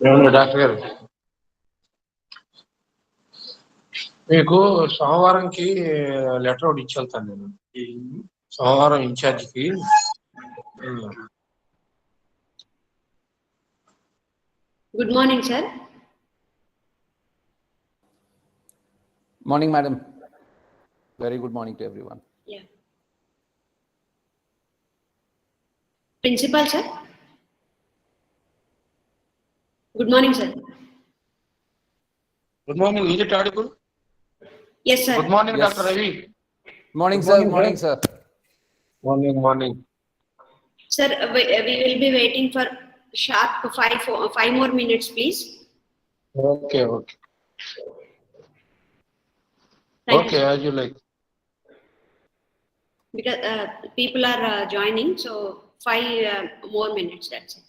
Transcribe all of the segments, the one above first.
ఏమన్నా డాక్టర్ గారు మీకు సోమవారంకి లెటర్ ఒకటి ఇచ్చి వెళ్తాను నేను. సోమవారం ఇన్ఛార్జికి. Good morning, sir. Morning, madam. Very good morning to everyone. Yeah. Principal, sir. Good morning, sir. Good morning. Is it audible? Yes, sir. Good morning, Yes. Dr. Ravi. Morning, Good sir. morning, Morning, sir. Morning. Sir, we will be waiting for sharp 5 more minutes, please. Okay. Thank Okay, you, as you like. because people are joining, so 5 more minutes, that's it.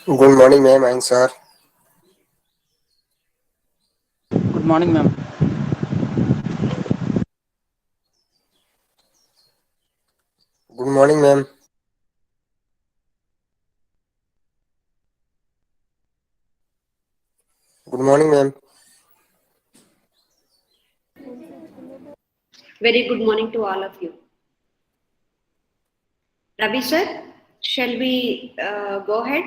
Good morning, ma'am and sir. Good morning, ma'am. Good morning, ma'am. Good morning, ma'am. Very good morning to all of you. Ravi, sir, shall we go ahead?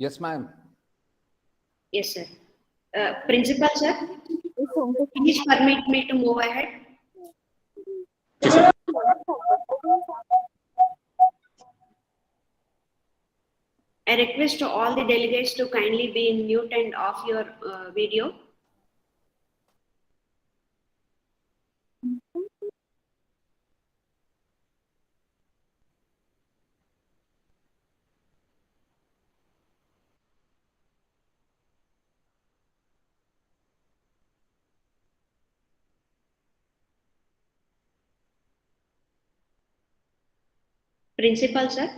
Yes, ma'am. Yes, sir. Principal, sir, please permit me to move ahead. I request to all the delegates to kindly be in mute and off your video. Principal, sir.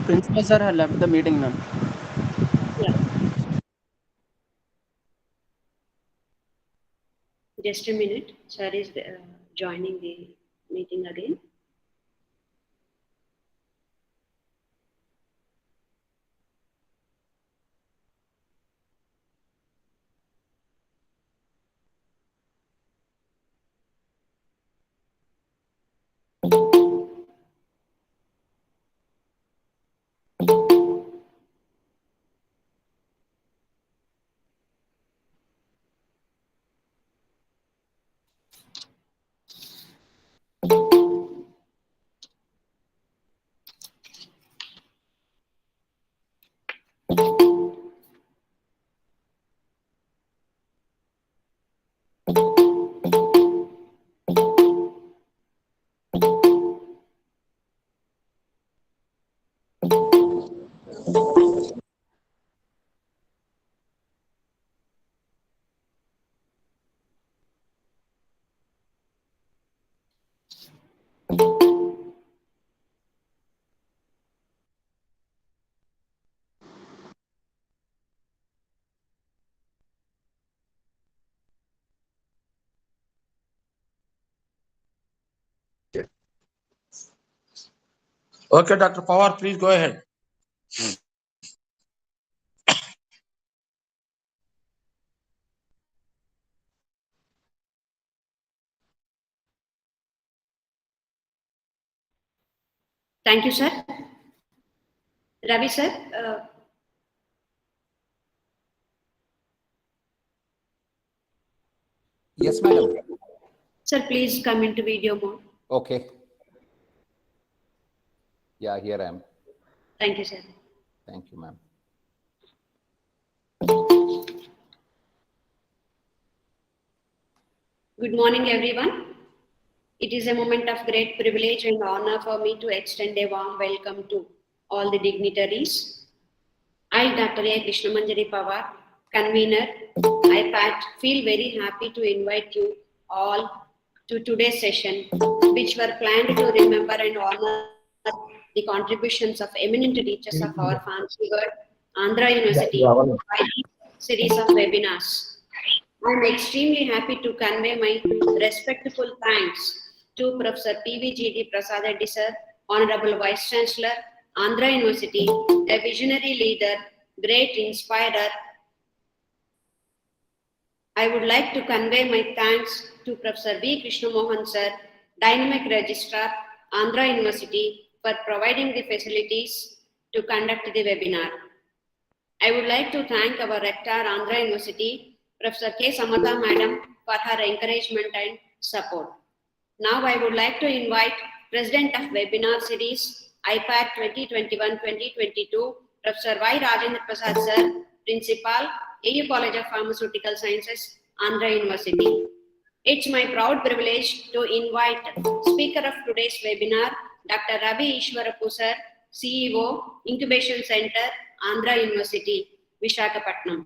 Principal sir had left the meeting, ma'am. Yeah. Just a minute. Sir is joining the meeting again. Okay, Dr. Pawar, please go ahead. Thank you, sir. Ravi, sir. Yes, madam. Sir, please come into video mode. Okay. Yeah, here I am. Thank you, sir. Thank you, ma'am. Good morning, everyone. It is a moment of great privilege and honor for me to extend a warm welcome to all the dignitaries. I, Dr. A. Krishnamanjari Pawar, convener, IPAT, feel very happy to invite you all to today's session, which were planned to remember and honor the contributions of eminent teachers of our Pharmaceutical, Andhra University, by this series of webinars. I am extremely happy to convey my respectful thanks to Professor PVGD Prasad Reddy sir, Honorable Vice Chancellor, Andhra University, a visionary leader, great inspirer. I would like to convey my thanks to Professor V. Krishnamohan sir, Dynamic Registrar, Andhra University, for providing the facilities to conduct the webinar. I would like to thank our Rector, Andhra University, Professor K. Samatha Madam, for her encouragement and support. Now I would like to invite President of Webinar Series, IPAT-2021-2022, Professor Y. Rajendra Prasad Sir, Principal, AU College of Pharmaceutical Sciences, Andhra University. It's my proud privilege to invite speaker of today's webinar, Dr. Ravi Ishwarapu Sir, CEO, Incubation Center, Andhra University, Visakhapatnam.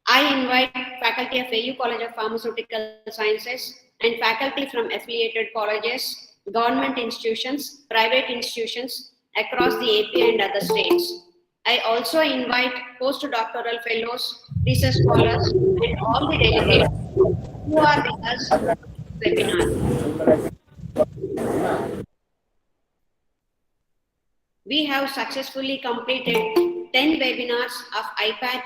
I invite faculty of AU College of Pharmaceutical Sciences and faculty from affiliated colleges, government institutions, private institutions across the AP and other states. I also invite postdoctoral fellows, research scholars, and all the delegates who are with us in this webinar. We have successfully completed 10 webinars of IPAT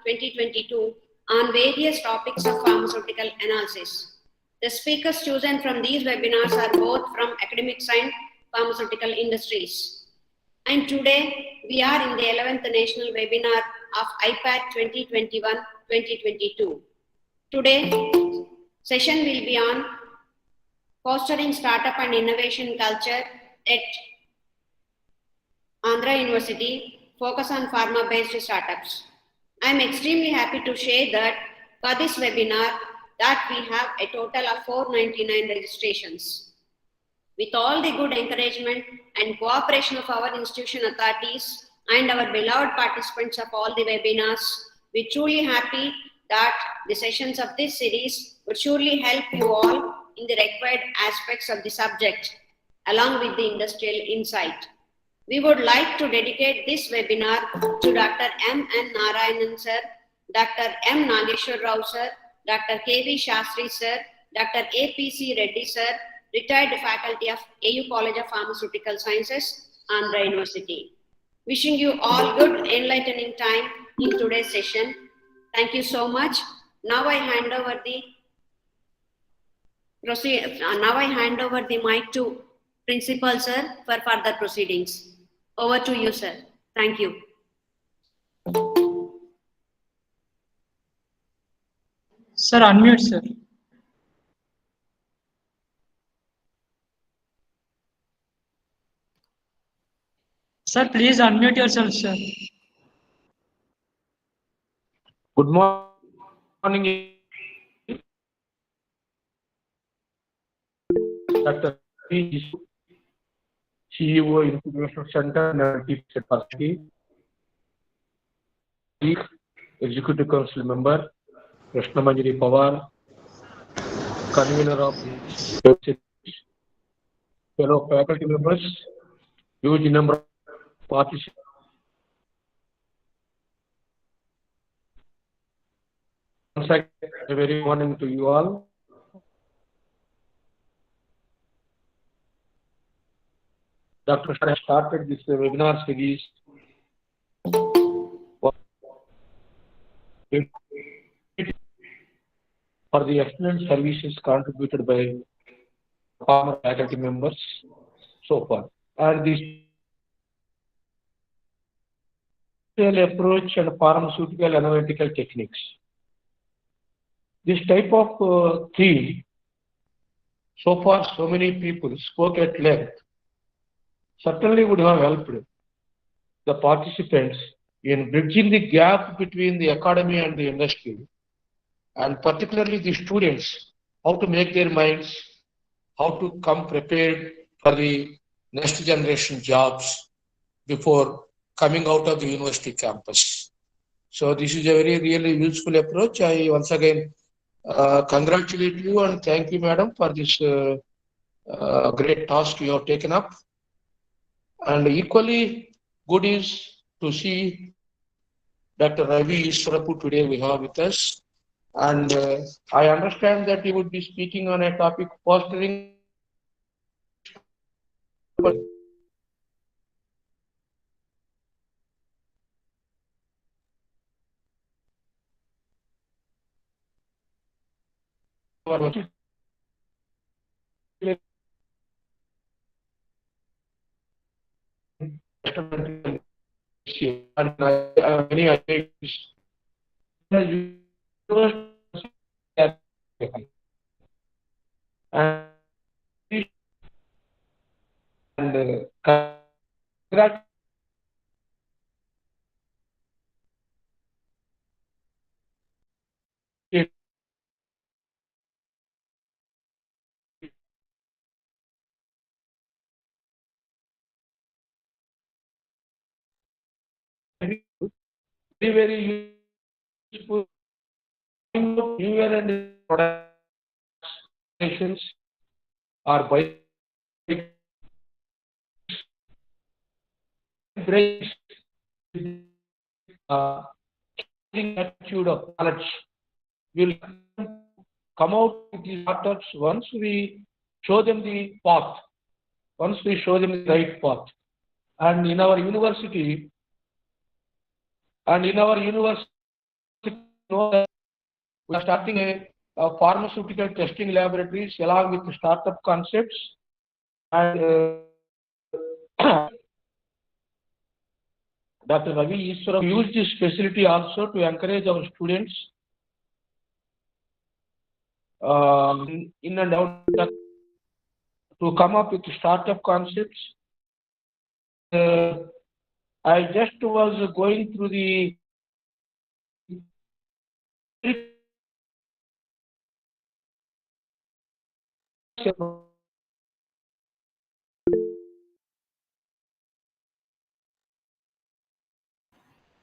2021-2022 on various topics of pharmaceutical analysis. The speakers chosen from these webinars are both from academic and pharmaceutical industries. And today, we are in the 11th National Webinar of IPAT 2021-2022. Today, session will be on fostering startup and innovation culture at Andhra University, focus on pharma-based startups. I am extremely happy to share that for this webinar that we have a total of 499 registrations. With all the good encouragement and cooperation of our institution authorities and our beloved participants of all the webinars, we are truly happy that the sessions of this series would surely help you all in the required aspects of the subject, along with the industrial insight. We would like to dedicate this webinar to Dr. M. N. Narayanan sir, Dr. M. Nageshwar Rao sir, Dr. K. V. Shastri sir, Dr. A. P. C. Reddy sir, retired faculty of AU College of Pharmaceutical Sciences, Andhra University. Wishing you all good enlightening time in today's session. Thank you so much. Now I hand over the mic to Principal sir for further proceedings. Over to you, sir. Thank you. Sir, unmute, sir. Sir, please unmute yourself, sir. Good morning, Dr. CEO, Information Center, Analytical Facility, Executive Council Member, Krishna Manjari Pawar, Convener of fellow faculty members, huge number of participants. Once again, a very morning to you all. Dr. Shah started this webinar series for the excellent services contributed by former faculty members so far. And this approach and pharmaceutical analytical techniques. This type of theme, so far so many people spoke at length, certainly would have helped the participants in bridging the gap between the academy and the industry, and particularly the students, how to make their minds, how to come prepared for the next generation jobs before coming out of the university campus. So this is a very really useful approach. I once again congratulate you and thank you, madam, for this great task you have taken up. And equally good is to see Dr. Ravi Iswarapu today we have with us. And I understand that he would be speaking on a topic fostering. And many ideas. And very useful newer and productions are by embrace attitude of knowledge will come out with these startups once we show them the path, once we show them the right path. And in our university, And in our university, we are starting a pharmaceutical testing laboratories along with startup concepts. And Dr. Ravi Ishwara used this facility also to encourage our students in and out to come up with startup concepts. I just was going through the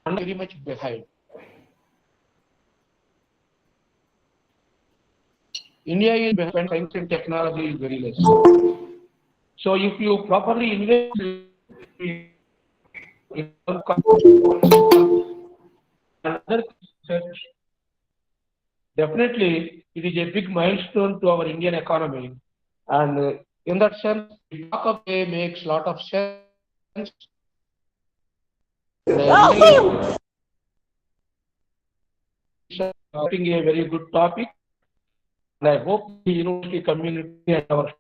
very much behind. India is behind, science and technology is very less. So if you properly invest in another research, definitely it is a big milestone to our Indian economy. And in that sense, the talk of A makes a lot of sense. Having a very good topic, and I hope the university community and our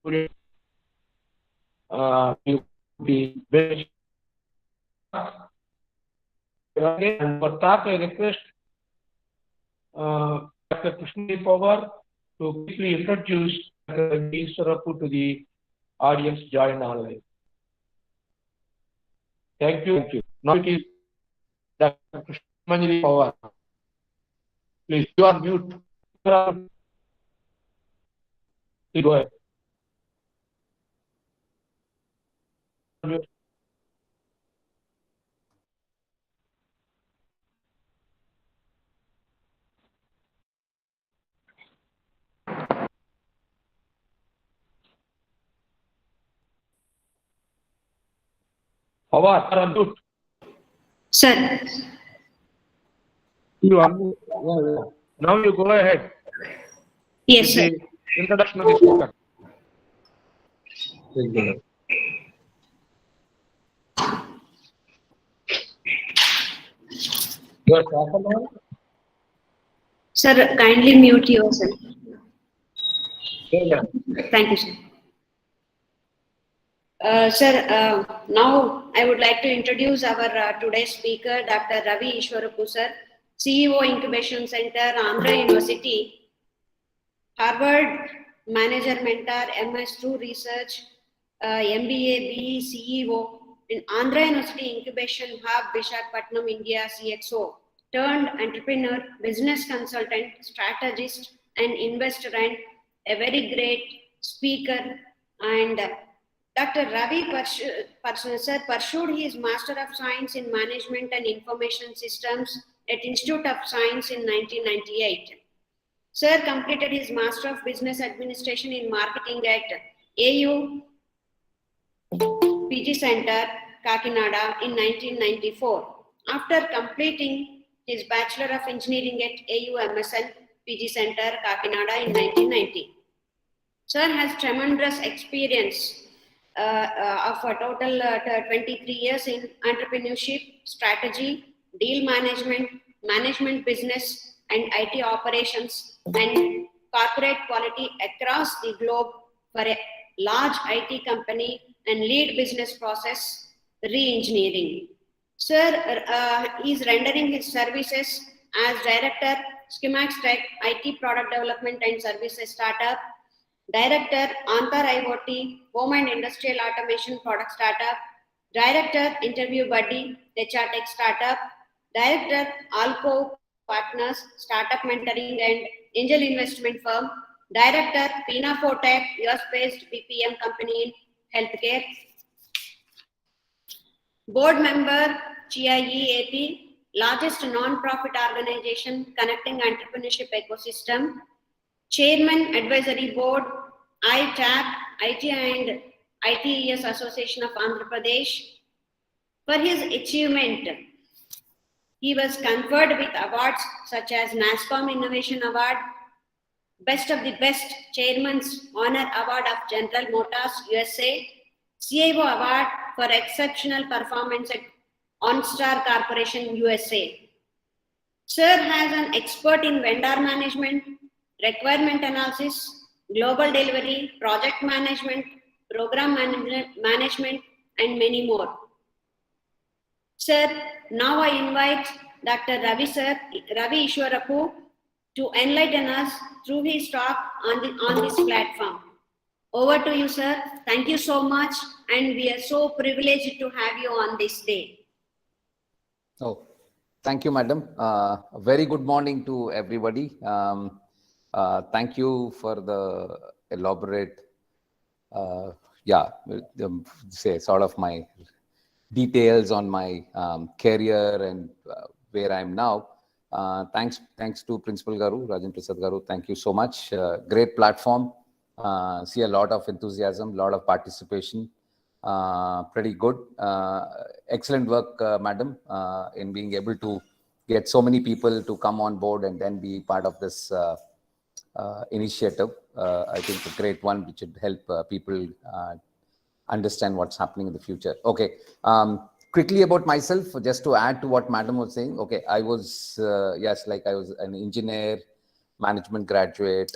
students will be very. And for that, I request Dr. Krishna Pawar to quickly introduce Dr. Ishwarapu to the audience joined online. Thank you. Thank you. Now it is Dr. Krishna Pawar. Please, you are mute. Please go ahead. Mute. Pawar, you are mute. Sir. You are mute. Yeah. Now you go ahead. Yes, sir. The introduction of the speaker. Please go ahead. Your on? Sir, kindly mute yourself. Yeah. Thank you, sir. Sir, now I would like to introduce our today's speaker, Dr. Ravi Ishwarapu, sir, CEO Incubation Center, Andhra University, Harvard Manager Mentor, MS True Research, MBA, BE, CEO, in Andhra University Incubation Hub, Visakhapatnam, India, CXO, turned entrepreneur, business consultant, strategist, and investor, and a very great speaker. And Dr. Ravi pursued his Master of Science in Management and Information Systems at Institute of Science in 1998. Sir completed his Master of Business Administration in Marketing at AU PG Center, Kakinada in 1994. After completing his Bachelor of Engineering at AU MSN PG Center, Kakinada in 1990. Sir has tremendous experience of a total 23 years in entrepreneurship, strategy, deal management, management business, and IT operations and corporate quality across the globe for a large IT company and lead business process re-engineering. Sir is rendering his services as Director, Schematics Tech, IT Product Development and Services Startup, Director, Antar IoT, Home and Industrial Automation Product Startup, Director, Interview Buddy, HR Tech Startup, Director, Alco Partners, Startup Mentoring and Angel Investment Firm, Director, Pina Fortech, US-based BPM company in healthcare, Board Member, GIE AP, largest non-profit organization connecting entrepreneurship ecosystem, Chairman Advisory Board, ITAP, IT and ITES Association of Andhra Pradesh. For his achievement, he was conferred with awards such as NASCOM Innovation Award, Best of the Best Chairman's Honor Award of General Motors USA, CIO Award for Exceptional Performance at OnStar Corporation USA. Sir has an expert in vendor management, requirement analysis, global delivery, project management, program management, and many more. Sir, now I invite Dr. Ravi Ishwarapu, to enlighten us through his talk on this platform. Over to you, sir. Thank you so much, and we are so privileged to have you on this day. Oh, thank you, madam. A very good morning to everybody. Thank you for the elaborate, say sort of my details on my career and where I am now. Thanks to Principal Garu, Rajan Prasad Garu. Thank you so much. Great platform. See a lot of enthusiasm, lot of participation. Pretty good. Excellent work, madam, in being able to get so many people to come on board and then be part of this initiative. I think a great one which would help people understand what's happening in the future. Okay. Quickly about myself, just to add to what madam was saying. Okay, I was, yes, like I was an engineer, management graduate.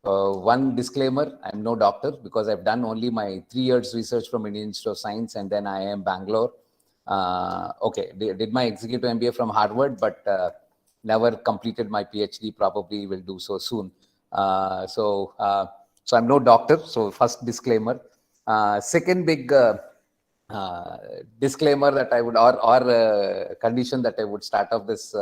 One disclaimer, I'm no doctor because I've done only my 3 years research from Indian Institute of Science and then I am Bangalore. Okay, did my executive MBA from Harvard, but never completed my PhD, probably will do so soon. So I'm no doctor, so first disclaimer. Second big disclaimer that I would, or condition that I would start off this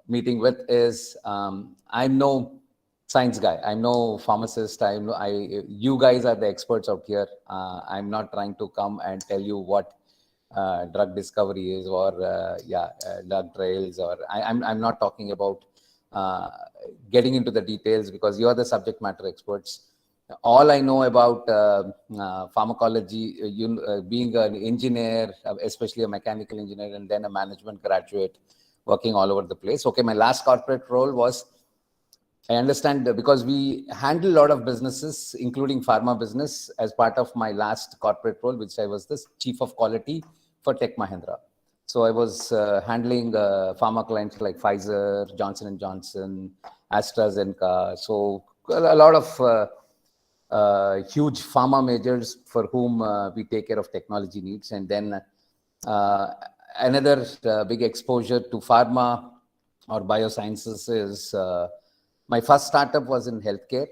meeting with is, I'm no science guy. I'm no pharmacist. You guys are the experts out here. I'm not trying to come and tell you what drug discovery is or drug trials, or I'm not talking about getting into the details because you are the subject matter experts. All I know about pharmacology, being an engineer, especially a mechanical engineer, and then a management graduate, working all over the place. Okay, my last corporate role was, I understand, because we handle a lot of businesses, including pharma business, as part of my last corporate role, which I was the chief of quality for Tech Mahindra. So I was handling pharma clients like Pfizer, Johnson & Johnson, AstraZeneca. So a lot of huge pharma majors for whom we take care of technology needs. And then another big exposure to pharma or biosciences is my first startup was in healthcare.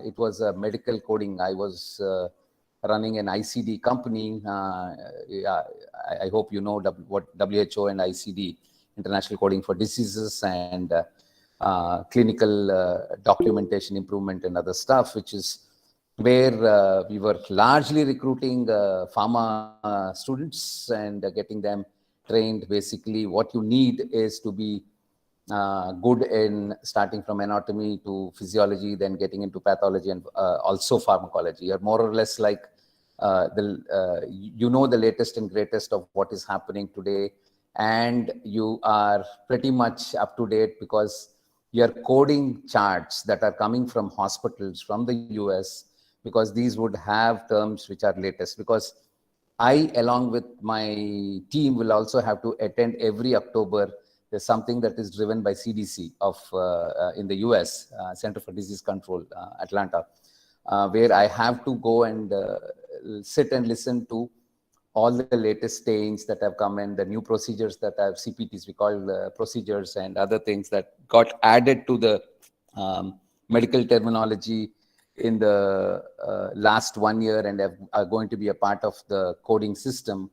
It was a medical coding. I was running an ICD company. I hope you know what WHO and ICD, International Coding for Diseases, and clinical documentation improvement and other stuff, which is where we were largely recruiting pharma students and getting them trained. Basically, what you need is to be good in starting from anatomy to physiology, then getting into pathology and also pharmacology. You're more or less like the latest and greatest of what is happening today, and you are pretty much up to date because you're coding charts that are coming from hospitals from the US, because these would have terms which are latest. Because I, along with my team, will also have to attend every October. There's something that is driven by CDC of in the US, Center for Disease Control, Atlanta, where I have to go and sit and listen to all the latest stains that have come in, the new procedures that have CPTs, we call procedures, and other things that got added to the medical terminology in the last 1 year and are going to be a part of the coding system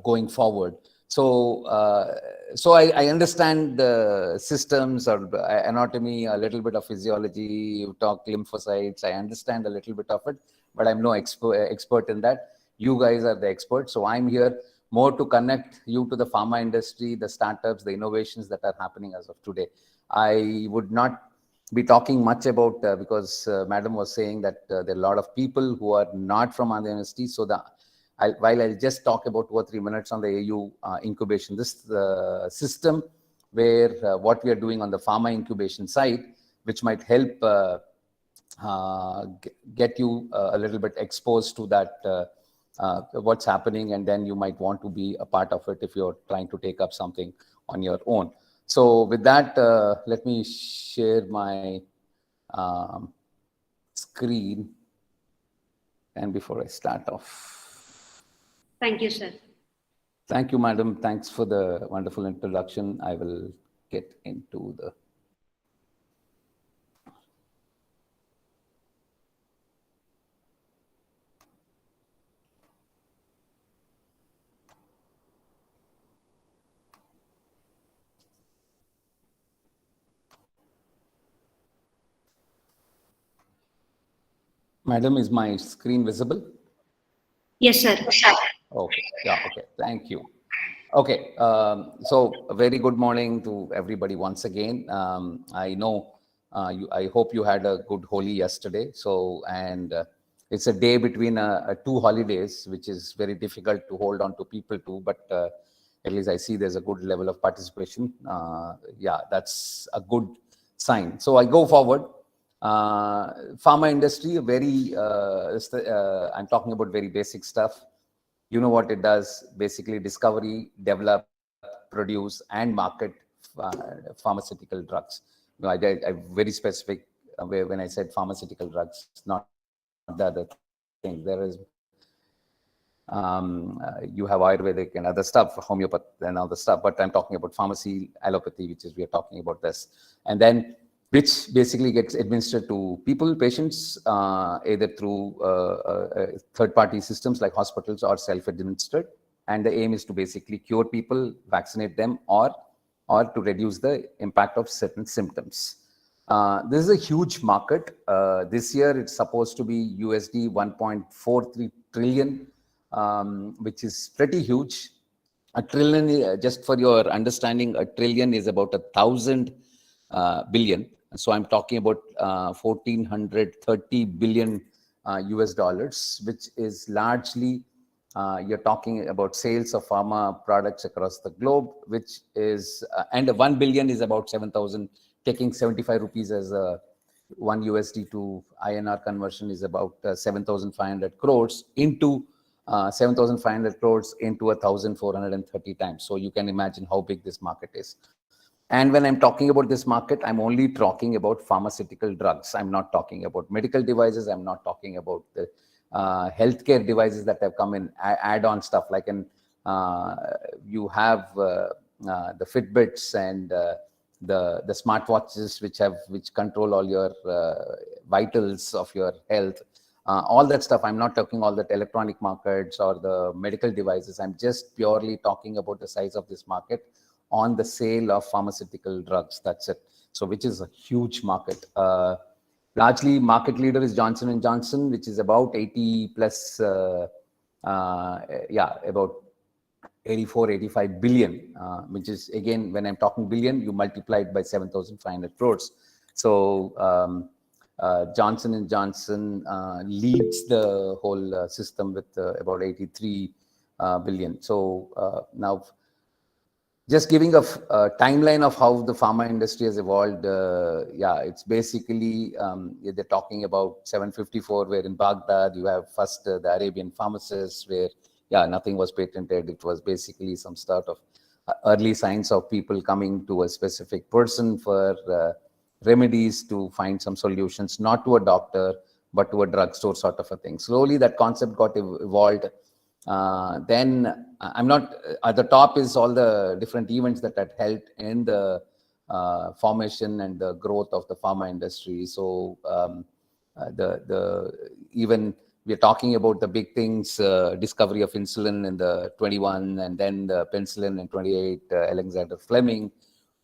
going forward. So I understand the systems or anatomy, a little bit of physiology, you talk lymphocytes, I understand a little bit of it, but I'm no expert in that. You guys are the experts. So I'm here more to connect you to the pharma industry, the startups, the innovations that are happening as of today. I would not be talking much about, because madam was saying that there are a lot of people who are not from Andhra University. So while I'll just talk about 2 or 3 minutes on the AU incubation, this system where what we are doing on the pharma incubation side, which might help get you a little bit exposed to that what's happening, and then you might want to be a part of it if you're trying to take up something on your own. So with that, let me share my screen. And before I start off. Thank you, sir. Thank you, madam. Thanks for the wonderful introduction. I will get into the. Madam, is my screen visible? Yes, sir. Okay. Yeah. Okay. Thank you. Okay. So a very good morning to everybody once again. I know I hope you had a good Holi yesterday. So, and it's a day between two holidays, which is very difficult to hold on to people to, but at least I see there's a good level of participation. Yeah, that's a good sign. So I go forward. Pharma industry, I'm talking about very basic stuff. You know what it does: basically discovery, develop, produce, and market pharmaceutical drugs. You know, I very specific when I said pharmaceutical drugs, not the other thing. There is you have Ayurvedic and other stuff, homeopathy and other stuff, but I'm talking about pharmacy, allopathy, which is we are talking about this, and then which basically gets administered to people, patients, either through third-party systems like hospitals or self-administered. And the aim is to basically cure people, vaccinate them, or to reduce the impact of certain symptoms. This is a huge market. This year, it's supposed to be USD 1.43 trillion, which is pretty huge. A trillion, just for your understanding, a trillion is about 1,000 billion. So I'm talking about 1,430 billion US dollars, which is largely, you're talking about sales of pharma products across the globe, which is, and 1 billion is about 7,000, taking 75 rupees as a 1 USD to INR conversion is about 7,500 crores into 7,500 crores into 1,430 times. So you can imagine how big this market is. And when I'm talking about this market, I'm only talking about pharmaceutical drugs. I'm not talking about medical devices. I'm not talking about the healthcare devices that have come in, add-on stuff like you have the Fitbits and the smartwatches which control all your vitals of your health. All that stuff. I'm not talking all that electronic markets or the medical devices. I'm just purely talking about the size of this market on the sale of pharmaceutical drugs. That's it. So which is a huge market. Largely market leader is Johnson & Johnson, which is about 80 plus, about 84, 85 billion, which is, again, when I'm talking billion, you multiply it by 7,500 crores. So Johnson & Johnson leads the whole system with about 83 billion. So now, just giving a timeline of how the pharma industry has evolved. It's basically, they're talking about 754, where in Baghdad, you have first the Arabian pharmacists, where, nothing was patented. It was basically some sort of early signs of people coming to a specific person for remedies to find some solutions, not to a doctor, but to a drugstore sort of a thing. Slowly, that concept got evolved. Then I'm not at the top is all the different events that had helped in the formation and the growth of the pharma industry. So even we're talking about the big things, discovery of insulin in the 21, and then the penicillin in 28, Alexander Fleming,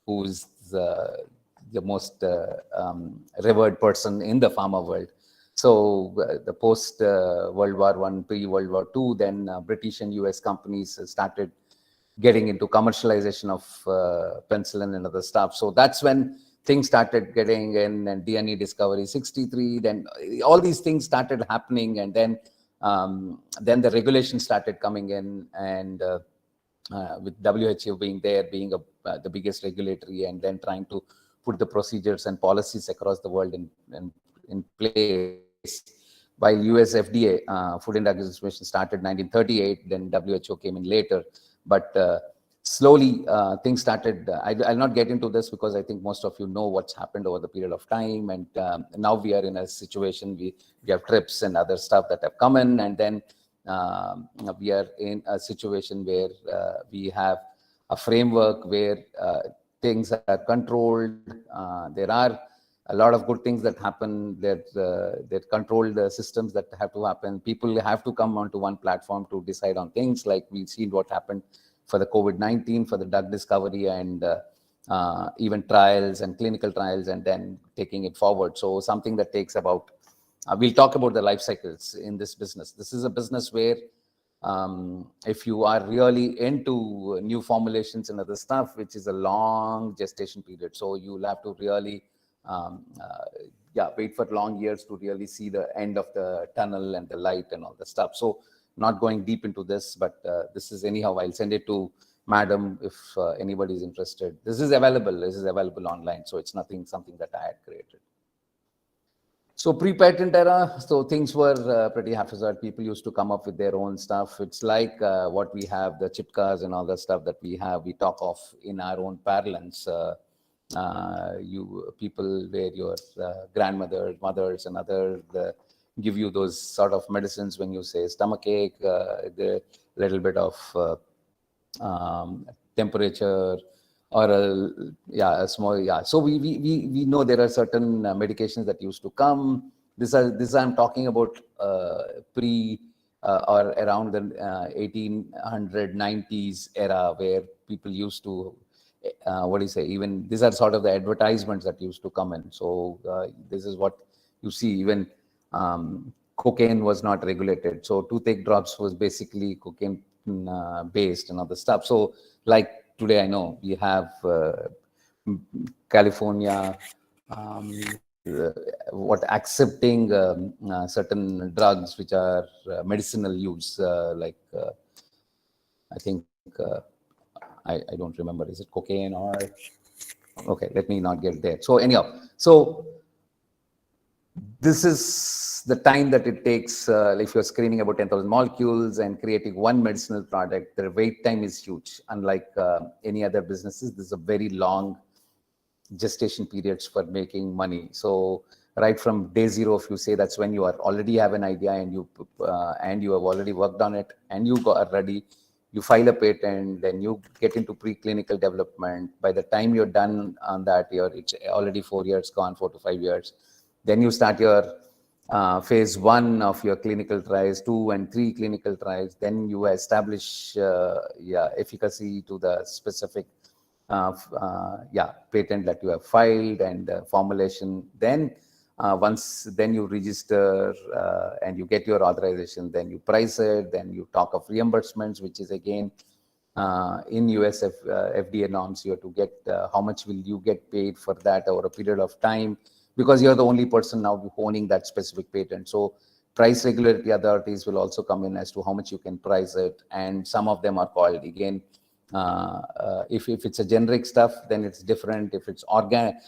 who's the most revered person in the pharma world. So the post World War I, pre-World War II, then British and US companies started getting into commercialization of penicillin and other stuff. So that's when things started getting in, and DNA discovery 63, then all these things started happening, and then the regulation started coming in, and with WHO being there, being the biggest regulatory, and then trying to put the procedures and policies across the world in place. while US FDA, Food and Drug Administration, started 1938, then WHO came in later. But slowly things started. I'll not get into this because I think most of you know what's happened over the period of time. And now we are in a situation, we have TRIPS and other stuff that have come in. And then we are in a situation where we have a framework where things are controlled. There are a lot of good things that happen. That controlled systems that have to happen. People have to come onto one platform to decide on things, like we've seen what happened for the COVID-19, for the drug discovery, and even trials and clinical trials, and then taking it forward. So something that takes about, we'll talk about the life cycles in this business. This is a business where if you are really into new formulations and other stuff, which is a long gestation period. So you'll have to really wait for long years to really see the end of the tunnel and the light and all the stuff. So not going deep into this, but this is anyhow, I'll send it to Madam if anybody is interested. This is available online. So it's something that I had created. So pre-patent era, so things were pretty haphazard. People used to come up with their own stuff. It's like what we have, the chitkas and all the stuff that we have, we talk of in our own parlance. You people where your grandmothers, mothers and others give you those sort of medicines when you say stomachache, the little bit of temperature, or a small. So we know there are certain medications that used to come. This I'm talking about pre or around the 1890s era, where people used to even these are sort of the advertisements that used to come in. So this is what you see. Even cocaine was not regulated, so toothache drops was basically cocaine based and other stuff. So like today, I know we have California accepting certain drugs which are medicinal use, like I think I don't remember, is it cocaine or okay, let me not get there. So anyhow, so this is the time that it takes. If you're screening about 10,000 molecules and creating one medicinal product, the wait time is huge. Unlike any other businesses, this is a very long gestation periods for making money. So right from day zero, if you say, that's when you already have an idea and you have already worked on it and you are ready. You file a patent, then you get into preclinical development. By the time you're done on that, it's already 4 years gone, 4 to 5 years. Then you start your phase 1 of your clinical trials, 2 and 3 clinical trials. Then you establish efficacy to the specific patent that you have filed and formulation. Then then you register and you get your authorization, then you price it, then you talk of reimbursements, which is again in US FDA norms. You have to get how much will you get paid for that over a period of time, because you're the only person now owning that specific patent. So price regulatory authorities will also come in as to how much you can price it, and some of them are called again. If it's a generic stuff, then it's different. If it's orphan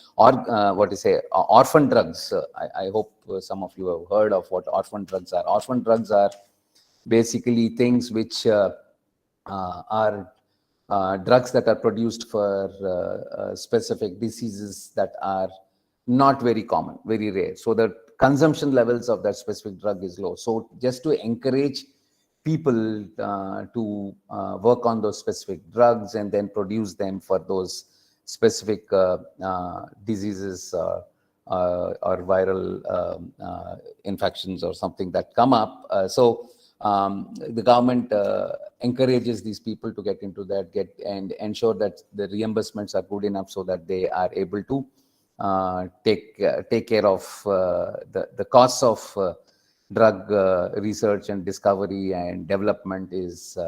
drugs, I hope some of you have heard of what orphan drugs are. Orphan drugs are basically things which are drugs that are produced for specific diseases that are not very common, very rare. So the consumption levels of that specific drug is low. So just to encourage people to work on those specific drugs and then produce them for those specific diseases or viral infections or something that come up. So the government encourages these people to get into that, and ensure that the reimbursements are good enough so that they are able to take care of the costs of drug research and discovery and development. Is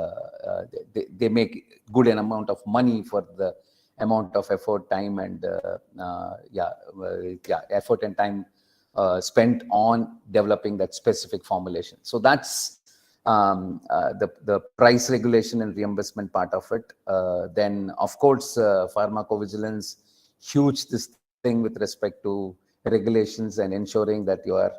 they make good an amount of money for the amount of effort, time, and effort and time spent on developing that specific formulation. So that's the price regulation and reimbursement part of it. Then of course pharmacovigilance, huge this thing with respect to regulations and ensuring that you are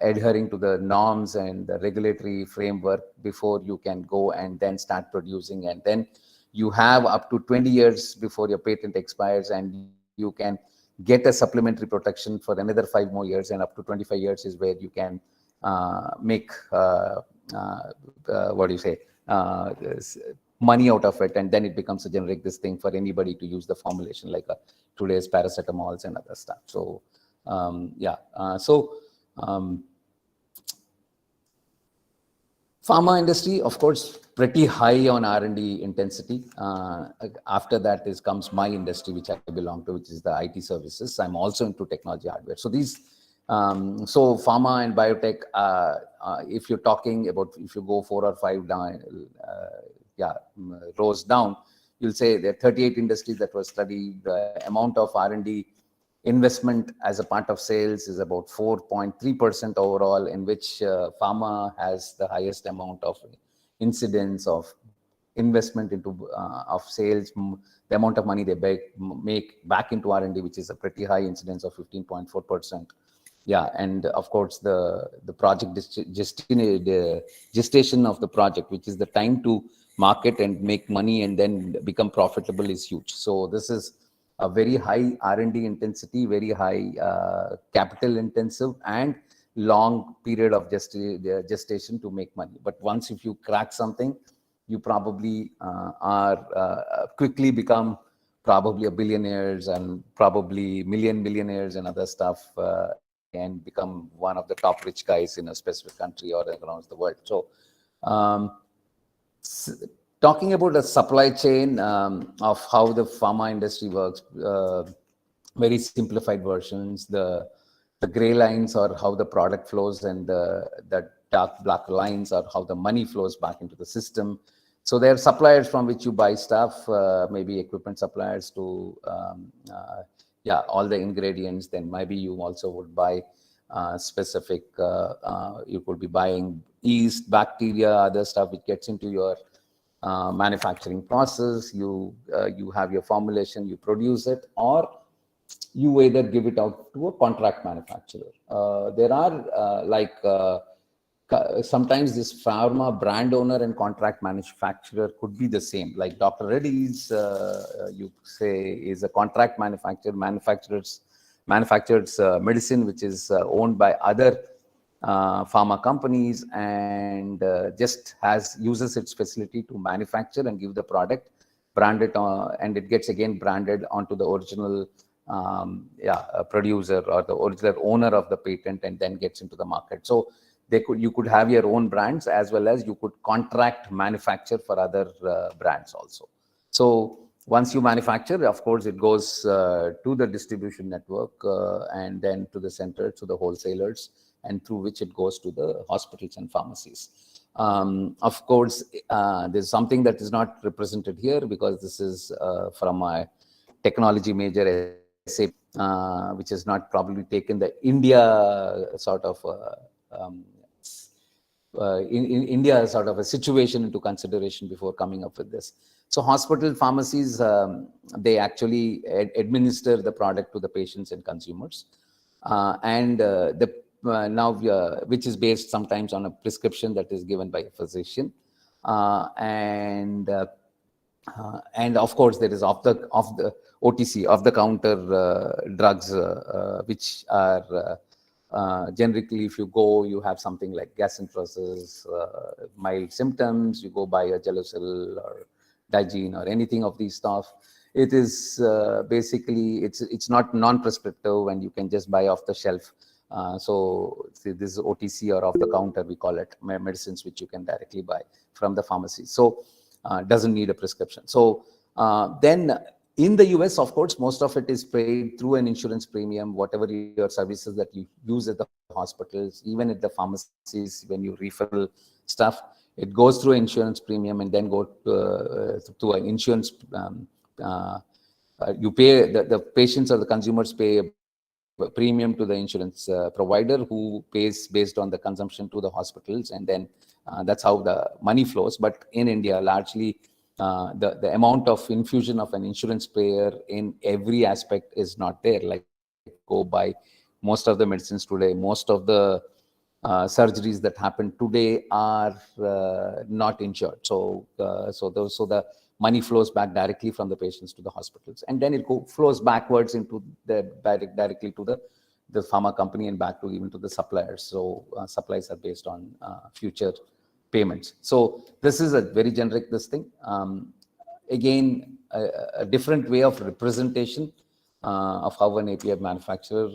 adhering to the norms and the regulatory framework before you can go and then start producing. And then you have up to 20 years before your patent expires, and you can get a supplementary protection for another 5 more years, and up to 25 years is where you can make what do you say, money out of it, and then it becomes a generic this thing for anybody to use the formulation, like today's paracetamols and other stuff. So pharma industry, of course, pretty high on R&D intensity. After that comes my industry, which I belong to, which is the IT services. I'm also into technology hardware. So these, so pharma and biotech, if you're talking about, if you go 4 or 5 down, rows down, you'll say there are 38 industries that were studied. The amount of R&D investment as a part of sales is about 4.3% overall, in which pharma has the highest amount of incidence of investment into of sales, the amount of money they make back into R&D, which is a pretty high incidence of 15.4%. Yeah, and of course the project gestation of the project, which is the time to market and make money and then become profitable, is huge. So this is a very high R&D intensity, very high capital intensive, and long period of gestation to make money. But once if you crack something, you probably are quickly become probably a billionaires and probably millionaires and other stuff, and become one of the top rich guys in a specific country or around the world. So talking about the supply chain of how the pharma industry works, very simplified versions. The gray lines are how the product flows, and the dark black lines are how the money flows back into the system. So there are suppliers from which you buy stuff, maybe equipment suppliers to all the ingredients. Then maybe you also would buy specific, you could be buying yeast, bacteria, other stuff which gets into your manufacturing process. You have your formulation, you produce it, or you either give it out to a contract manufacturer. There are sometimes this pharma brand owner and contract manufacturer could be the same. Like Dr. Reddy's, you say, is a contract manufacturer, manufactures medicine which is owned by other pharma companies, and just uses its facility to manufacture and give the product, brand it, and it gets again branded onto the original producer or the original owner of the patent, and then gets into the market. So you could have your own brands, as well as you could contract manufacture for other brands also. So once you manufacture, of course, it goes to the distribution network, and then to the center, to the wholesalers, and through which it goes to the hospitals and pharmacies. Of course, there's something that is not represented here, because this is from my technology major essay, which has not probably taken the India sort of in India sort of a situation into consideration before coming up with this. So hospital pharmacies, they actually administer the product to the patients and consumers, and which is based sometimes on a prescription that is given by a physician, and of course there is off the OTC, off the counter drugs, which are generically, if you go, you have something like gastroenteritis, mild symptoms, you go buy a Gelusil or Digene or anything of these stuff. It is basically, it's not non-prescriptive, and you can just buy off the shelf. So this is OTC, or off the counter, we call it, medicines which you can directly buy from the pharmacy. So doesn't need a prescription. So then in the US, of course, most of it is paid through an insurance premium, whatever your services that you use at the hospitals, even at the pharmacies, when you refill stuff, it goes through insurance premium, and then go to an insurance, you pay, the patients or the consumers pay a premium to the insurance provider, who pays based on the consumption to the hospitals, and then that's how the money flows. But in India, largely, the amount of infusion of an insurance payer in every aspect is not there. Like, go buy most of the medicines today, most of the surgeries that happen today are not insured. So the money flows back directly from the patients to the hospitals, and then it flows backwards into directly to the pharma company and back to even to the suppliers. So supplies are based on future payments. So this is a very generic thing. Again, a different way of representation of how an API manufacturer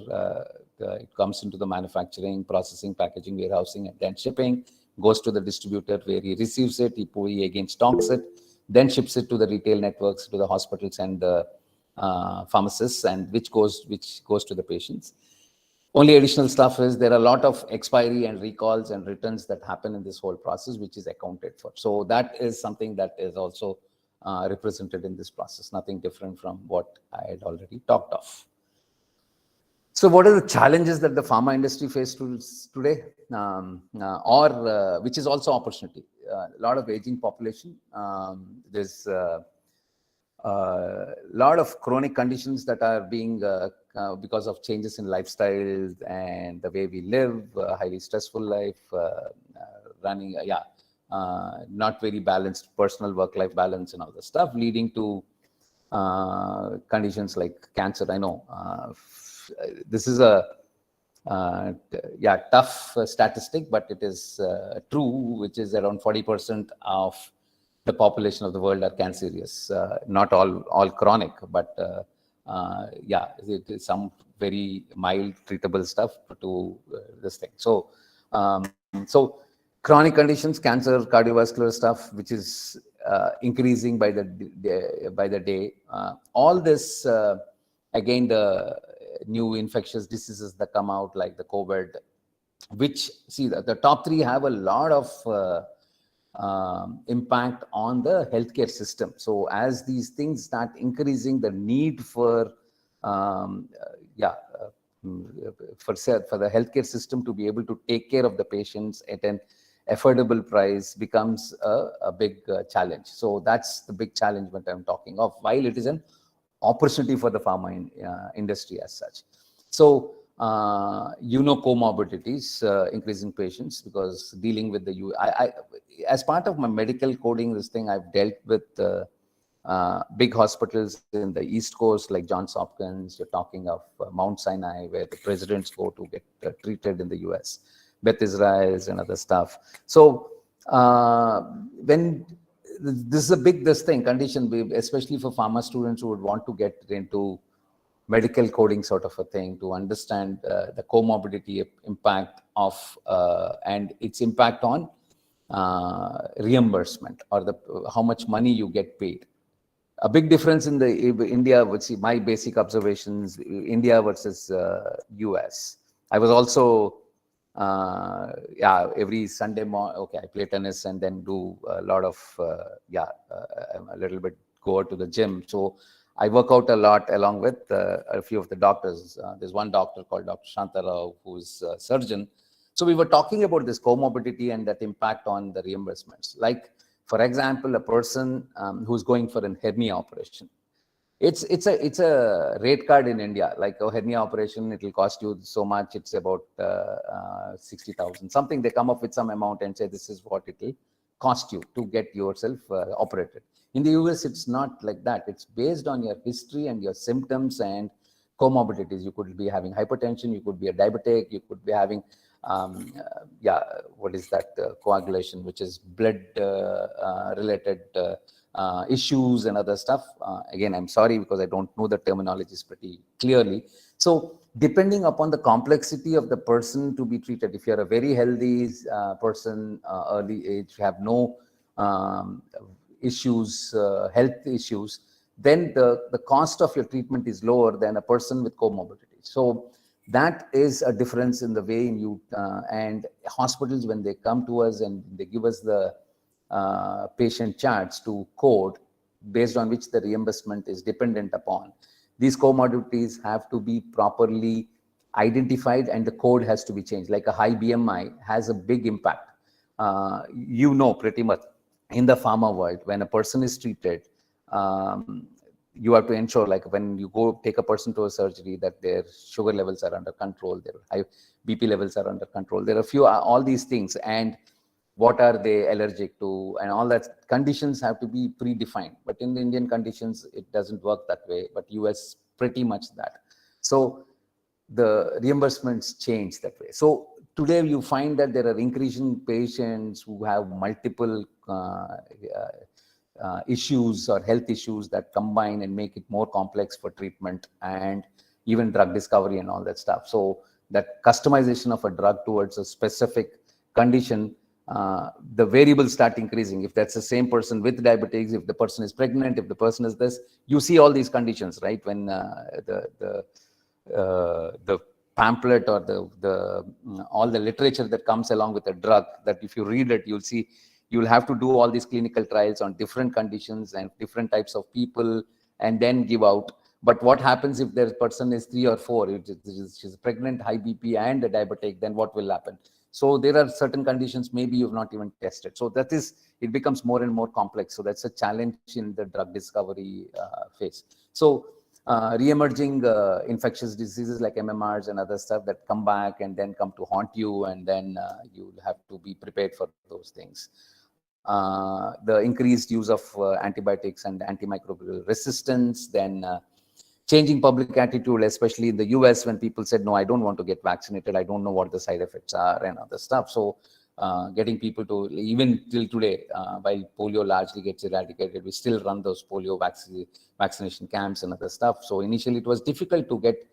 it comes into the manufacturing, processing, packaging, warehousing, and then shipping, goes to the distributor where he receives it, he again stocks it, then ships it to the retail networks, to the hospitals and the pharmacists, and which goes to the patients. Only additional stuff is there are a lot of expiry and recalls and returns that happen in this whole process, which is accounted for. So that is something that is also represented in this process, nothing different from what I had already talked of. So what are the challenges that the pharma industry faces today, which is also opportunity? A lot of aging population. There's a lot of chronic conditions that are being because of changes in lifestyles and the way we live, highly stressful life, running, not very balanced personal work-life balance and all the stuff, leading to conditions like cancer. I know this is a tough statistic, but it is true, which is around 40% of the population of the world are cancerous. Not all chronic, but it is some very mild treatable stuff to this thing. So chronic conditions, cancer, cardiovascular stuff, which is increasing by the day. All this, again, the new infectious diseases that come out like the COVID, which, see, the top three have a lot of impact on the healthcare system. So as these things start increasing, the need for the healthcare system to be able to take care of the patients at an affordable price becomes a big challenge. So that's the big challenge that I'm talking of, while it is an opportunity for the pharma industry as such. So comorbidities, increasing patients, because dealing with as part of my medical coding, I've dealt with big hospitals in the East Coast, like Johns Hopkins. You're talking of Mount Sinai, where the presidents go to get treated in the US, Beth Israel's and other stuff. So when this is a big condition, especially for pharma students who would want to get into medical coding sort of a thing, to understand the comorbidity impact of and its impact on reimbursement, or how much money you get paid. A big difference in the India, would see my basic observations, India versus US. I was also every Sunday morning, I play tennis and then do a lot of a little bit go to the gym. So I work out a lot along with a few of the doctors. There's one doctor called Dr. Shantarao, who's a surgeon. So we were talking about this comorbidity and that impact on the reimbursements. Like, for example, a person who's going for a hernia operation. It's a rate card in India, like a hernia operation, it will cost you so much. It's about 60,000 something. They come up with some amount and say this is what it will cost you to get yourself operated. In the US, it's not like that. It's based on your history and your symptoms and comorbidities. You could be having hypertension, you could be a diabetic, you could be having what is that coagulation, which is blood related issues and other stuff. Again, I'm sorry because I don't know the terminologies pretty clearly. So depending upon the complexity of the person to be treated, if you're a very healthy person, early age, you have no issues, health issues, then the cost of your treatment is lower than a person with comorbidity. So that is a difference in the way you and hospitals, when they come to us and they give us the patient charts to code, based on which the reimbursement is dependent upon. These comorbidities have to be properly identified and the code has to be changed. Like a high BMI has a big impact. Pretty much in the pharma world, when a person is treated, you have to ensure, like when you go take a person to a surgery, that their sugar levels are under control, their high BP levels are under control. There are all these things, and what are they allergic to, and all that conditions have to be predefined. But in the Indian conditions, it doesn't work that way, but US pretty much that. So the reimbursements change that way. So today you find that there are increasing patients who have multiple issues or health issues that combine and make it more complex for treatment and even drug discovery and all that stuff. So that customization of a drug towards a specific condition, the variables start increasing. If that's the same person with diabetes, if the person is pregnant, if the person is this, you see all these conditions, right? When the pamphlet or the all the literature that comes along with a drug, that if you read it, you'll see you'll have to do all these clinical trials on different conditions and different types of people and then give out. But what happens if the person is 3 or 4, she's pregnant, high BP and a diabetic, then what will happen? So there are certain conditions maybe you've not even tested. So that is, it becomes more and more complex. So that's a challenge in the drug discovery phase. So re-emerging infectious diseases like MMRs and other stuff that come back and then come to haunt you, and then you'll have to be prepared for those things. The increased use of antibiotics and antimicrobial resistance, then changing public attitude, especially in the US, when people said, no, I don't want to get vaccinated, I don't know what the side effects are and other stuff. So getting people to, even till today, while polio largely gets eradicated, we still run those polio vaccination camps and other stuff. So initially it was difficult to get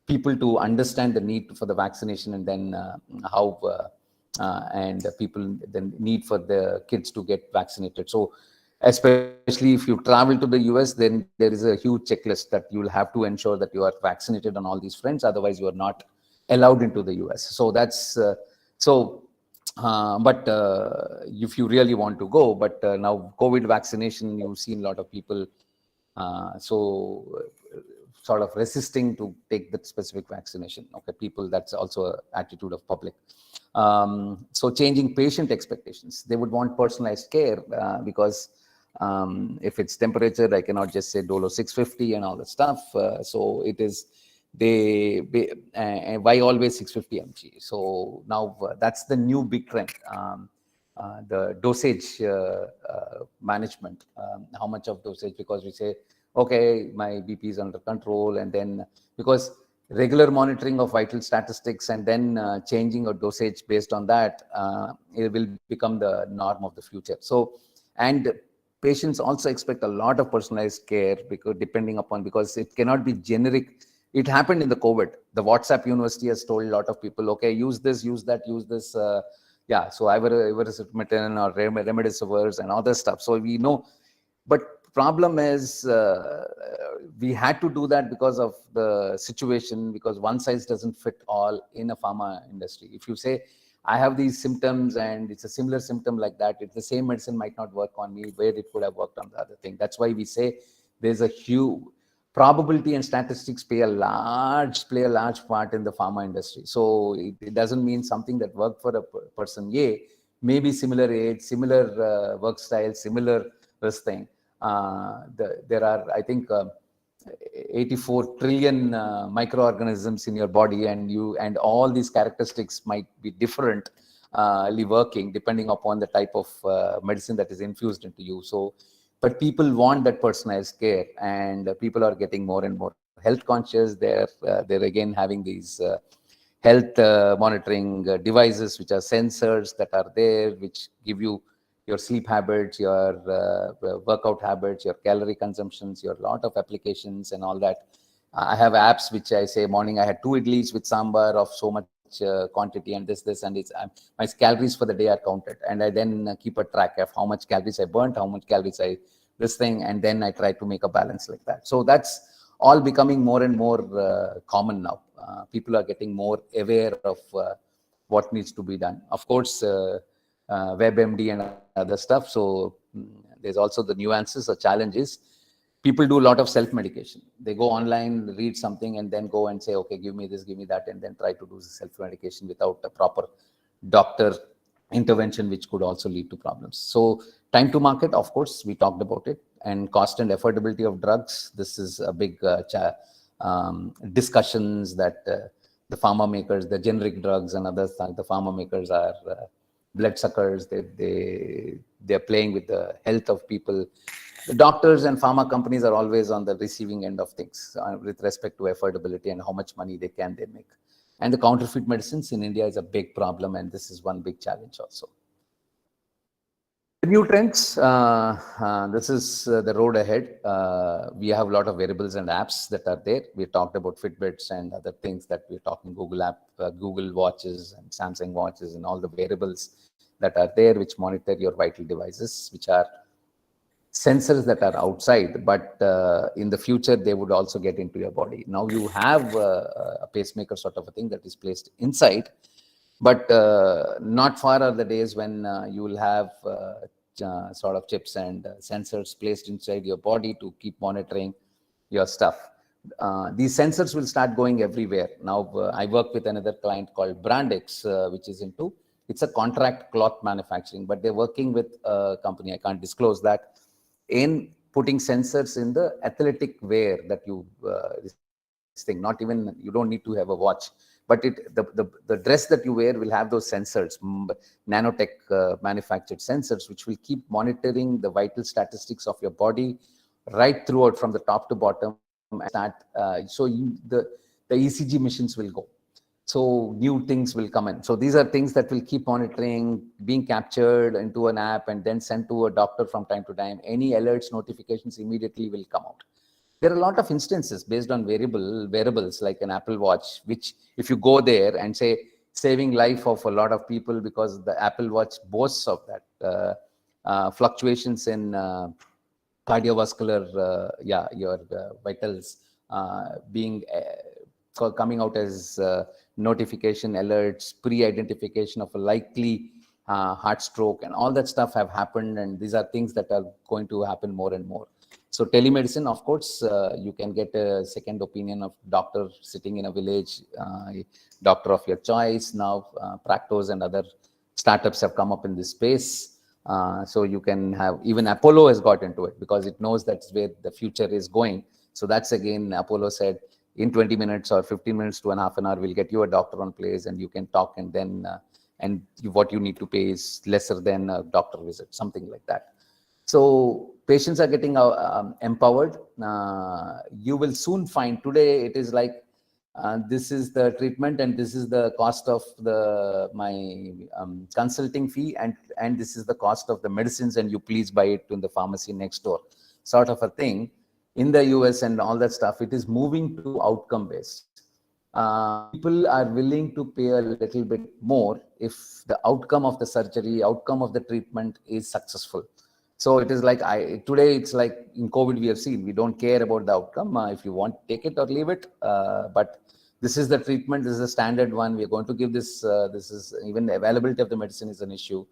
people to understand the need for the vaccination, and then how and people then need for the kids to get vaccinated. So especially if you travel to the US, then there is a huge checklist that you will have to ensure that you are vaccinated on all these fronts, otherwise you are not allowed into the US. So that's but if you really want to go, but now COVID vaccination, you've seen a lot of people sort of resisting to take that specific vaccination. Okay, people, that's also an attitude of public. So changing patient expectations, they would want personalized care because if it's temperature, I cannot just say Dolo 650 and all that stuff. So it is, why always 650 mg? So now that's the new big trend. The dosage management, how much of dosage, because we say, okay, my BP is under control, and then because regular monitoring of vital statistics and then changing a dosage based on that, it will become the norm of the future. So, and patients also expect a lot of personalized care, because because it cannot be generic. It happened in the COVID. The WhatsApp University has told a lot of people, okay, use this, use that, use this. So ivermectin or remdesivir and other stuff. So we know, but problem is we had to do that because of the situation, because one size doesn't fit all in a pharma industry. If you say, I have these symptoms and it's a similar symptom like that, the same medicine might not work on me where it could have worked on the other thing. That's why we say there's a huge probability, and statistics play a large part in the pharma industry. So it doesn't mean something that worked for a person A, maybe similar age, similar work style, similar this thing. There are, I think, 84 trillion microorganisms in your body, and all these characteristics might be differently working depending upon the type of medicine that is infused into you. So, but people want that personalized care, and people are getting more and more health conscious. They're again having these health monitoring devices, which are sensors that are there, which give you your sleep habits, your workout habits, your calorie consumptions, your lot of applications and all that. I have apps which I say, morning I had 2 idlis with sambar of so much quantity, and this, and it's my calories for the day are counted, and I then keep a track of how much calories I burnt, how much calories I this thing, and then I try to make a balance like that. So that's all becoming more and more common now. People are getting more aware of what needs to be done. Of course, WebMD and other stuff. So there's also the nuances or challenges. People do a lot of self-medication. They go online, read something, and then go and say, okay, give me this, give me that, and then try to do self-medication without a proper doctor intervention, which could also lead to problems. So time to market, of course, we talked about it. and cost and affordability of drugs. This is a big discussions that the pharma makers, the generic drugs and others, the pharma makers are bloodsuckers. They're playing with the health of people. The doctors and pharma companies are always on the receiving end of things with respect to affordability and how much money they make. And the counterfeit medicines in India is a big problem, and this is one big challenge also. The new trends, this is the road ahead. We have a lot of wearables and apps that are there. We talked about Fitbits and other things that we're talking, Google watches and Samsung watches and all the wearables that are there, which monitor your vital devices, which are sensors that are outside, but in the future, they would also get into your body. Now you have a pacemaker sort of a thing that is placed inside, but not far are the days when you will have sort of chips and sensors placed inside your body to keep monitoring your stuff. These sensors will start going everywhere. Now, I work with another client called Brandex, which is it's a contract cloth manufacturing, but they're working with a company, I can't disclose that, in putting sensors in the athletic wear that you, this thing, not even, you don't need to have a watch, but the dress that you wear will have those sensors, nanotech manufactured sensors, which will keep monitoring the vital statistics of your body right throughout from the top to bottom. And start, so the ECG machines will go. So new things will come in. So these are things that will keep monitoring, being captured into an app and then sent to a doctor from time to time. Any alerts, notifications immediately will come out. There are a lot of instances based on wearables like an Apple Watch, which if you go there and say saving life of a lot of people, because the Apple Watch boasts of that fluctuations in cardiovascular, your vitals being coming out as notification alerts, pre-identification of a likely heart stroke, and all that stuff have happened. And these are things that are going to happen more and more. So telemedicine, of course, you can get a second opinion of doctor sitting in a village, doctor of your choice. Now, Practos and other startups have come up in this space. So you can have, even Apollo has got into it because it knows that's where the future is going. So that's again, Apollo said, in 20 minutes or 15 minutes to an half an hour, we'll get you a doctor on place and you can talk, and then what you need to pay is lesser than a doctor visit, something like that. So patients are getting empowered. You will soon find, today it is like, this is the treatment and this is the cost of my consulting fee, and this is the cost of the medicines, and you please buy it in the pharmacy next door, sort of a thing. In the US and all that stuff, it is moving to outcome based. People are willing to pay a little bit more if the outcome of the surgery, outcome of the treatment is successful. So it is like, today it's like in COVID we have seen, we don't care about the outcome. If you want, take it or leave it. But this is the treatment, this is a standard one. We're going to give this, this is even the availability of the medicine is an issue.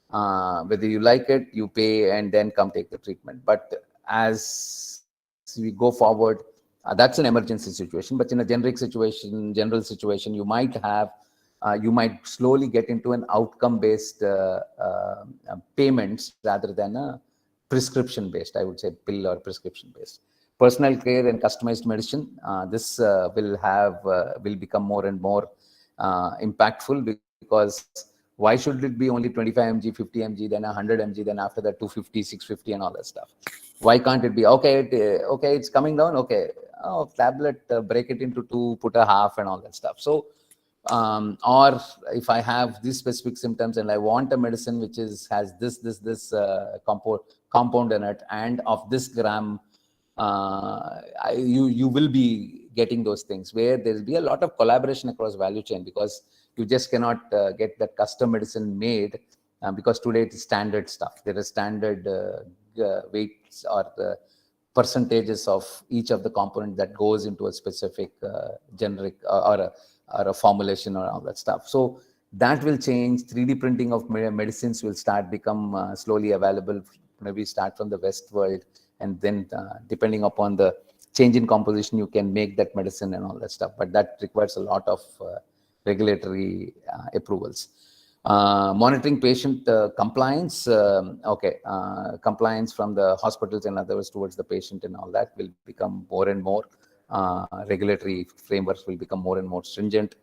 Whether you like it, you pay and then come take the treatment. But as we go forward, that's an emergency situation. But in a general situation, you might have, you might slowly get into an outcome-based payments rather than a prescription-based, I would say, pill or prescription-based. Personal care and customized medicine, this will become more and more impactful, because why should it be only 25 mg, 50 mg, then 100 mg, then after that 250, 650 and all that stuff? Why can't it be, okay, it's coming down, okay, oh, tablet, break it into two, put a half and all that stuff. So, or if I have these specific symptoms and I want a medicine which has this compound in it and of this gram, you will be getting those things where there will be a lot of collaboration across value chain, because you just cannot get that custom medicine made, because today it is standard stuff. There is standard weights or the percentages of each of the component that goes into a specific generic or a formulation or all that stuff. So that will change. 3D printing of medicines will start become slowly available, maybe start from the West world, and then depending upon the change in composition, you can make that medicine and all that stuff. But that requires a lot of regulatory approvals. Monitoring patient compliance, compliance from the hospitals and others towards the patient and all that will become more and more. Regulatory frameworks will become more and more stringent.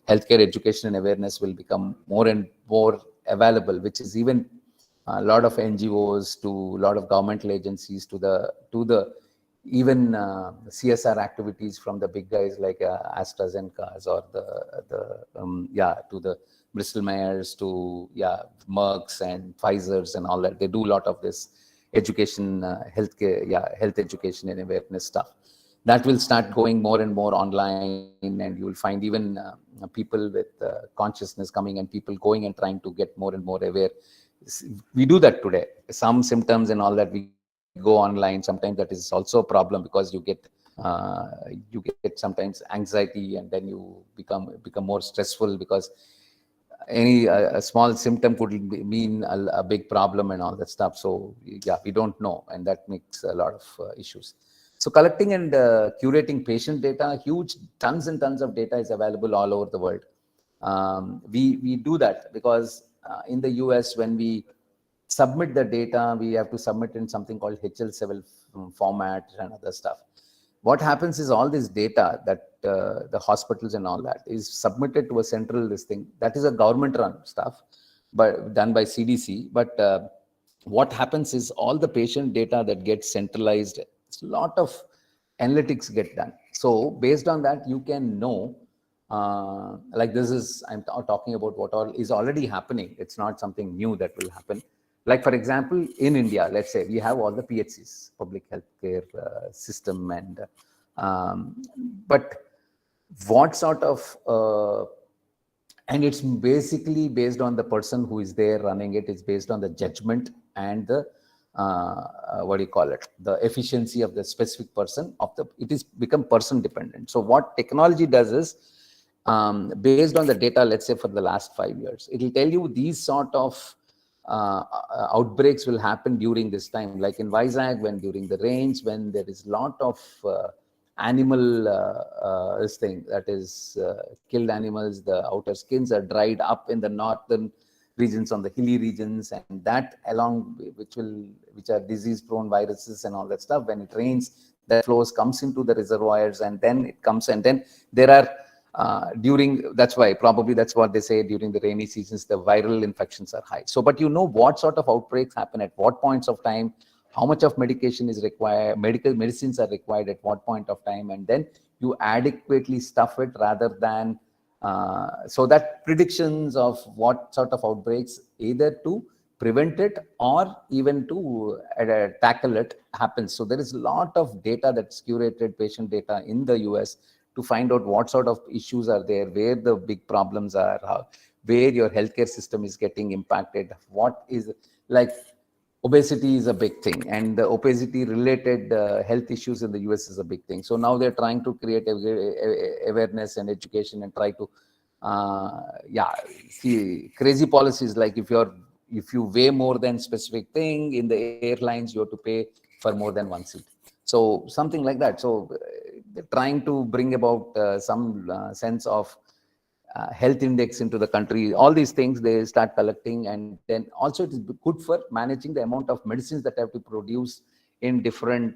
Healthcare education and awareness will become more and more available, which is even a lot of NGOs to a lot of governmental agencies to the even CSR activities from the big guys like AstraZeneca's or to the Bristol Myers to Merck's and Pfizer's and all that. They do a lot of this education, health education and awareness stuff. That will start going more and more online, and you will find even people with consciousness coming and people going and trying to get more and more aware. We do that today. Some symptoms and all that we go online. Sometimes that is also a problem because you get sometimes anxiety, and then you become more stressful because any a small symptom could mean a big problem and all that stuff. So we don't know, and that makes a lot of issues. So collecting and curating patient data, huge tons and tons of data is available all over the world. We do that because in the US, when we submit the data, we have to submit in something called HL7 format and other stuff. What happens is all this data that the hospitals and all that is submitted to a central listing. That is a government run stuff, but done by CDC. But what happens is all the patient data that gets centralized, a lot of analytics get done. So based on that, you can know, like this is, I'm talking about what all is already happening. It's not something new that will happen. Like, for example, in India, let's say we have all the PHCs, public healthcare system, and but what sort of and it's basically based on the person who is there running it. It's based on the judgment and the the efficiency of the specific person it is become person dependent. So what technology does is, based on the data, let's say for the last 5 years, it will tell you these sort of outbreaks will happen during this time, like in Vizag, when during the rains, when there is lot of animal this thing that is killed animals, the outer skins are dried up in the northern regions, on the hilly regions, and that along which are disease prone viruses and all that stuff. When it rains, that flows comes into the reservoirs, and then it comes, and then there are that's why probably that's what they say, during the rainy seasons the viral infections are high. So but you know what sort of outbreaks happen at what points of time, how much of medication is required, medicines are required at what point of time, and then you adequately stuff it, rather than so that predictions of what sort of outbreaks, either to prevent it or even to tackle it, happens. So there is a lot of data that's curated, patient data in the US, to find out what sort of issues are there, where the big problems are, where your healthcare system is getting impacted. What is, like, obesity is a big thing, and the obesity related health issues in the US is a big thing. So now they're trying to create awareness and education and try to see crazy policies, like if you weigh more than specific thing in the airlines, you have to pay for more than one seat. So something like that. So they're trying to bring about some sense of health index into the country. All these things they start collecting, and then also it is good for managing the amount of medicines that have to produce in different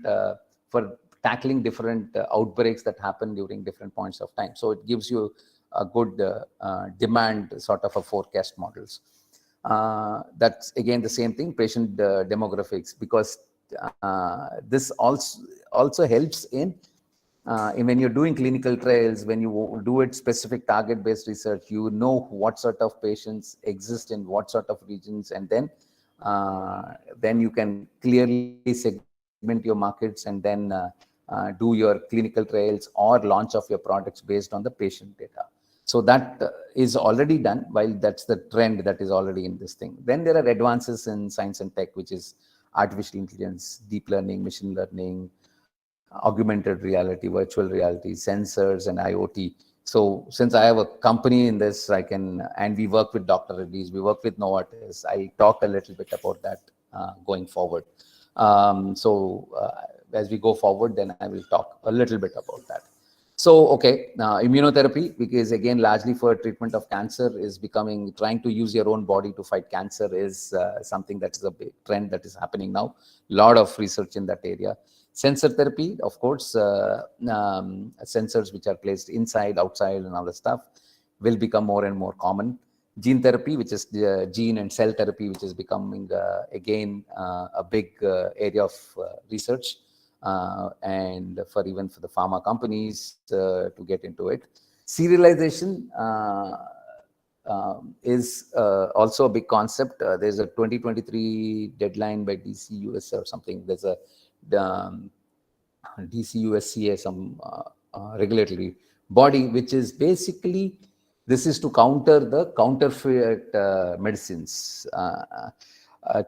for tackling different outbreaks that happen during different points of time. So it gives you a good demand sort of a forecast models. That's again the same thing, patient demographics, because this also helps in when you're doing clinical trials, when you do it specific target based research, you know what sort of patients exist in what sort of regions, and then you can clearly segment your markets, and then do your clinical trials or launch of your products based on the patient data. So that is already done, while that's the trend that is already in this thing. Then there are advances in science and tech, which is artificial intelligence, deep learning, machine learning, augmented reality, virtual reality, sensors, and IoT. So since I have a company in this, and we work with Dr. Reddy's, we work with Novartis, I talk a little bit about that going forward. As we go forward, then I will talk a little bit about that. So, okay, immunotherapy, because again, largely for treatment of cancer, is becoming, trying to use your own body to fight cancer is something that is a big trend that is happening now. A lot of research in that area. Sensor therapy, of course, sensors which are placed inside, outside, and all the stuff will become more and more common. Gene therapy, which is gene and cell therapy, which is becoming again a big area of research. And for even for the pharma companies to get into it. Serialization is also a big concept. There's a 2023 deadline by DCUS or something. There's a DCUSCA, some regulatory body, which is basically, this is to counter the counterfeit medicines.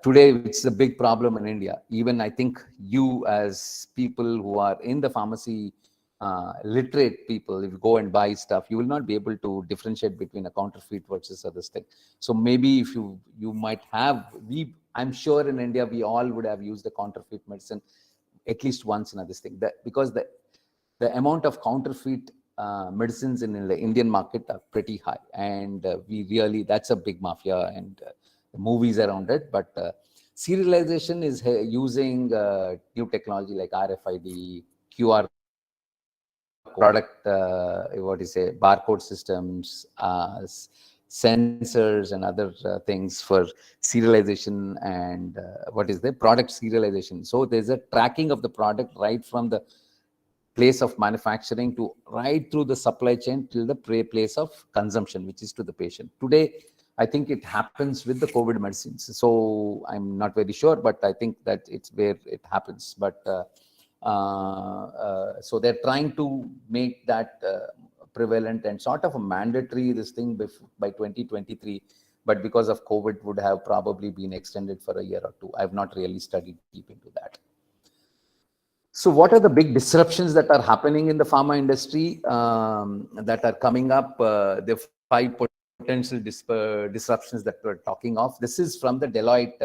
Today, it's a big problem in India. Even I think you, as people who are in the pharmacy, literate people, if you go and buy stuff, you will not be able to differentiate between a counterfeit versus other thing. So maybe if you might have, I'm sure in India, we all would have used the counterfeit medicine at least once in this thing. Because the amount of counterfeit medicines in the Indian market are pretty high, and we really, that's a big mafia, and movies around it. But serialization is using new technology like RFID, QR product, what is say, barcode systems, sensors, and other things for serialization, and what is the product serialization. So there's a tracking of the product right from the place of manufacturing to right through the supply chain till the place of consumption, which is to the patient. Today, I think it happens with the COVID medicines. So I'm not very sure, but I think that it's where it happens. But so they're trying to make that prevalent and sort of a mandatory this thing by 2023. But because of COVID, would have probably been extended for a year or two. I've not really studied deep into that. So what are the big disruptions that are happening in the pharma industry that are coming up? The 5 potential disruptions that we're talking of. This is from the Deloitte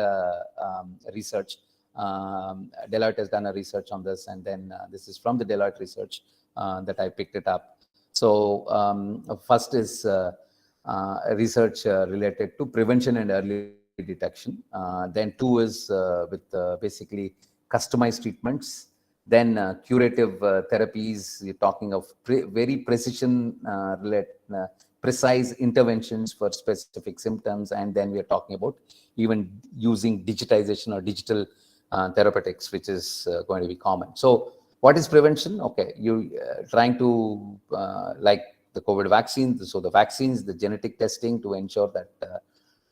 research. Deloitte has done a research on this, and then this is from the Deloitte research that I picked it up. So first is research related to prevention and early detection. Then 2 is with basically customized treatments. Then curative therapies, you're talking of very precision precise interventions for specific symptoms. And then we are talking about even using digitization or digital therapeutics, which is going to be common. So what is prevention? Okay, you trying to like the COVID vaccines. So the vaccines, the genetic testing to ensure that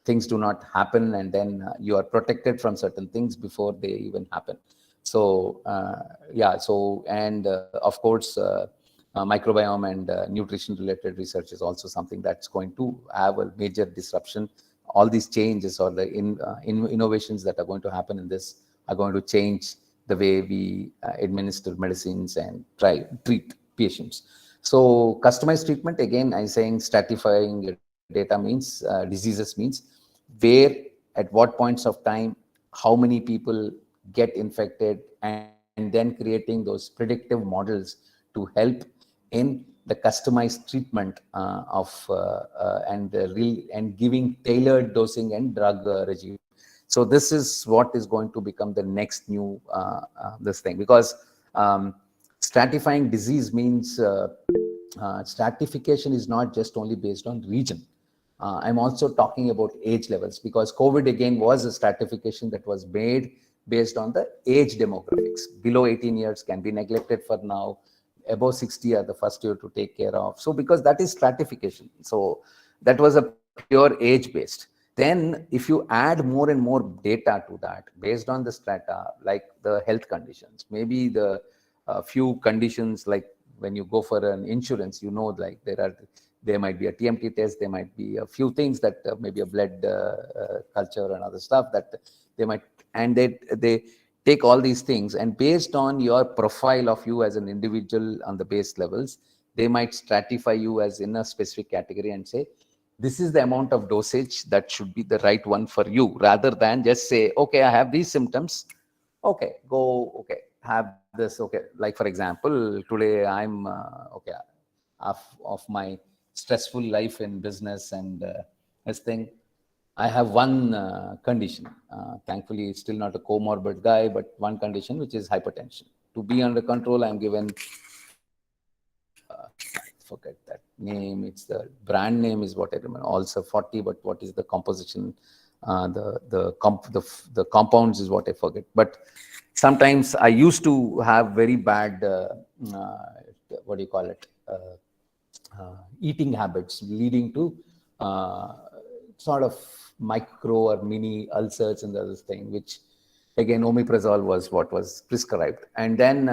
things do not happen, and then you are protected from certain things before they even happen. So yeah, so and of course microbiome and nutrition related research is also something that's going to have a major disruption. All these changes or the innovations that are going to happen in this are going to change the way we administer medicines and treat patients. So customized treatment, again, I'm saying stratifying your data means diseases means where, at what points of time, how many people get infected, and then creating those predictive models to help in the customized treatment and giving tailored dosing and drug regime. So this is what is going to become the next new this thing, because stratifying disease means stratification is not just only based on region. I'm also talking about age levels, because COVID again was a stratification that was made based on the age demographics. Below 18 years can be neglected for now. Above 60 are the first year to take care of. So because that is stratification. So that was a pure age based. Then if you add more and more data to that based on the strata, like the health conditions, maybe the few conditions, like when you go for an insurance, you know, like there might be a TMT test, there might be a few things that maybe a blood culture and other stuff that they might, and they take all these things, and based on your profile of you as an individual on the base levels, they might stratify you as in a specific category and say, this is the amount of dosage that should be the right one for you, rather than just say, okay, I have these symptoms. Okay, go, okay. have this, okay, like for example, today I'm, okay, of my stressful life in business and this thing, I have one condition. Thankfully, it's still not a comorbid guy, but one condition, which is hypertension. To be under control, I'm given, forget that name. It's the brand name is what I remember. Also 40, but what is the composition? The compounds is what I forget. But sometimes I used to have very bad, what do you call it? Eating habits leading to sort of micro or mini ulcers and the other thing, which again omeprazole was what was prescribed. And then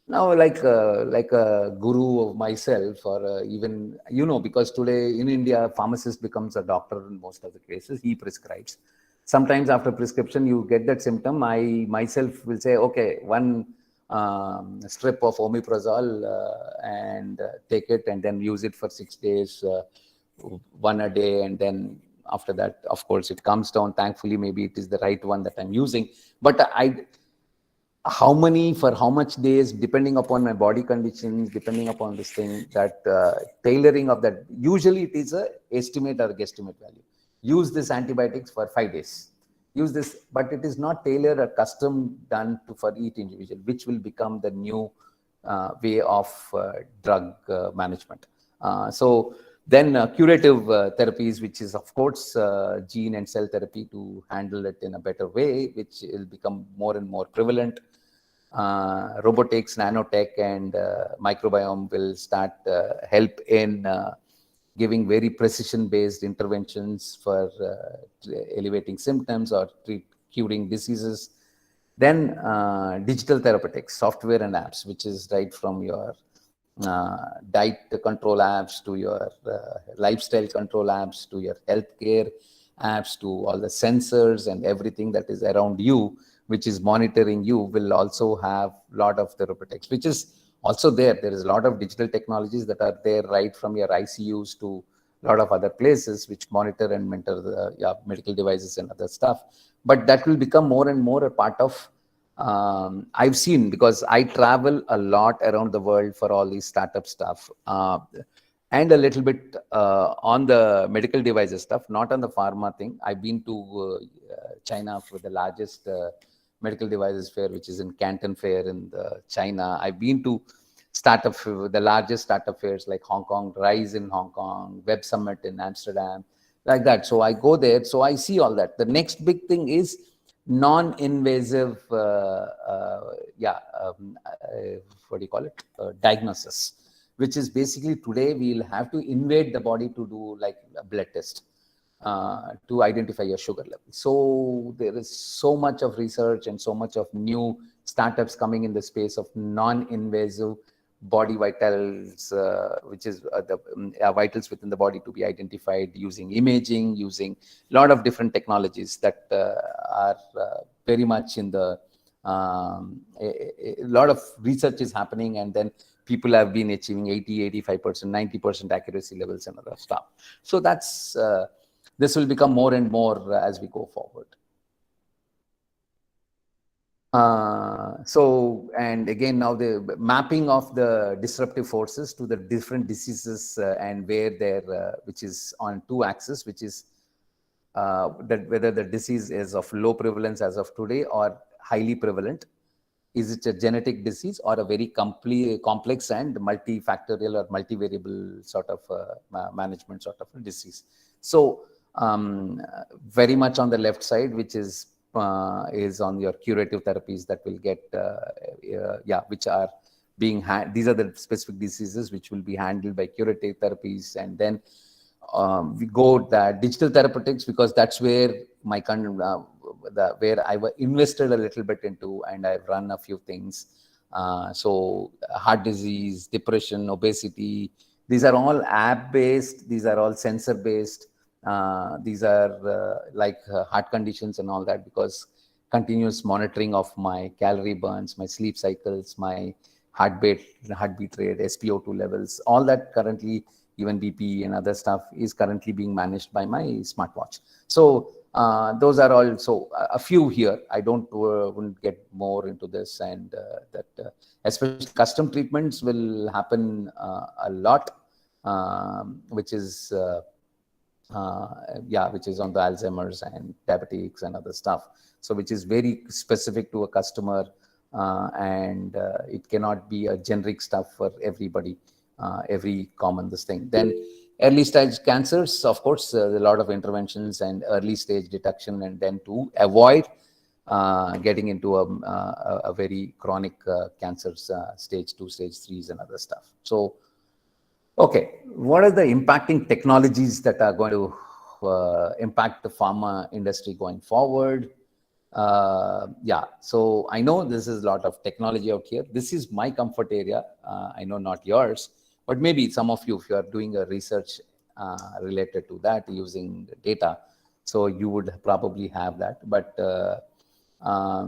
now like a guru of myself, or even, because today in India, pharmacist becomes a doctor in most of the cases. He prescribes. Sometimes after prescription, you get that symptom. I myself will say, okay, one strip of omeprazole and take it, and then use it for 6 days, one a day, and then after that, of course, it comes down. Thankfully, maybe it is the right one that I'm using. But how many, for how much days, depending upon my body conditions, depending upon this thing, that tailoring of that, usually it is a estimate or a guesstimate value. Use this antibiotics for 5 days. Use this, but it is not tailored or custom done for each individual, which will become the new way of drug management. So then curative therapies, which is of course gene and cell therapy to handle it in a better way, which will become more and more prevalent. Robotics, nanotech, and microbiome will start help in giving very precision-based interventions for elevating symptoms or curing diseases. Then digital therapeutics, software and apps, which is right from your diet control apps to your lifestyle control apps to your healthcare apps to all the sensors and everything that is around you, which is monitoring you, will also have a lot of therapeutics, which is also there. There is a lot of digital technologies that are there, right from your ICUs to a lot of other places, which monitor and mentor the medical devices and other stuff. But that will become more and more a part of, I've seen, because I travel a lot around the world for all these startup stuff, and a little bit on the medical devices stuff, not on the pharma thing. I've been to China for the largest medical devices fair, which is in Canton Fair in China. I've been to the largest startup fairs like Hong Kong, Rise in Hong Kong, Web Summit in Amsterdam, like that. So I go there, so I see all that. The next big thing is non-invasive, what do you call it? Diagnosis, which is basically today we'll have to invade the body to do like a blood test to identify your sugar level. So there is so much of research and so much of new startups coming in the space of non-invasive body vitals, which is the vitals within the body to be identified using imaging, using a lot of different technologies that are very much in the, a lot of research is happening, and then people have been achieving 80, 85%, 90% accuracy levels and other stuff. So that's, this will become more and more as we go forward. So, and again, now the mapping of the disruptive forces to the different diseases and where they're, which is on two axes, which is that whether the disease is of low prevalence as of today or highly prevalent. Is it a genetic disease or a very complex and multifactorial or multivariable sort of management sort of a disease? So very much on the left side, which is on your curative therapies that will get, which are being, these are the specific diseases which will be handled by curative therapies. And then we go the digital therapeutics, because that's where my where I invested a little bit into, and I've run a few things. So heart disease, depression, obesity, these are all app-based, these are all sensor-based. These are like heart conditions and all that, because continuous monitoring of my calorie burns, my sleep cycles, my heartbeat rate, SpO2 levels, all that currently, even BP and other stuff is currently being managed by my smartwatch. So Those are also a few here. I wouldn't get more into this, and especially custom treatments will happen a lot, which is which is on the Alzheimer's and diabetics and other stuff. So which is very specific to a customer, and it cannot be a generic stuff for everybody, every common this thing. Then early stage cancers, of course, a lot of interventions and early stage detection, and then to avoid getting into a very chronic cancers, stage 2, stage 3s and other stuff. So, okay, what are the impacting technologies that are going to impact the pharma industry going forward? So I know this is a lot of technology out here. This is my comfort area. I know not yours, but maybe some of you, if you are doing a research related to that using data, so you would probably have that. But I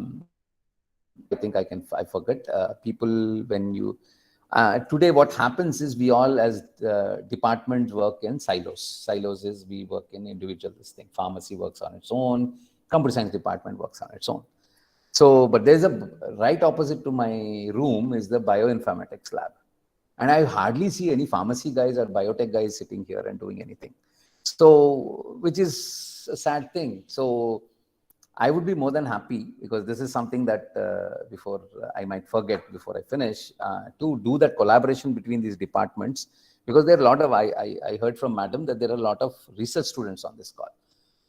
think I forget people when you. Today, what happens is we all as departments work in silos. Silos is we work in individual this thing. Pharmacy works on its own. Computer science department works on its own. So, but there's a right opposite to my room is the bioinformatics lab. And I hardly see any pharmacy guys or biotech guys sitting here and doing anything. So, which is a sad thing. So, I would be more than happy, because this is something that before I might forget before I finish, to do that collaboration between these departments, because there are a lot of, I heard from Madam that there are a lot of research students on this call,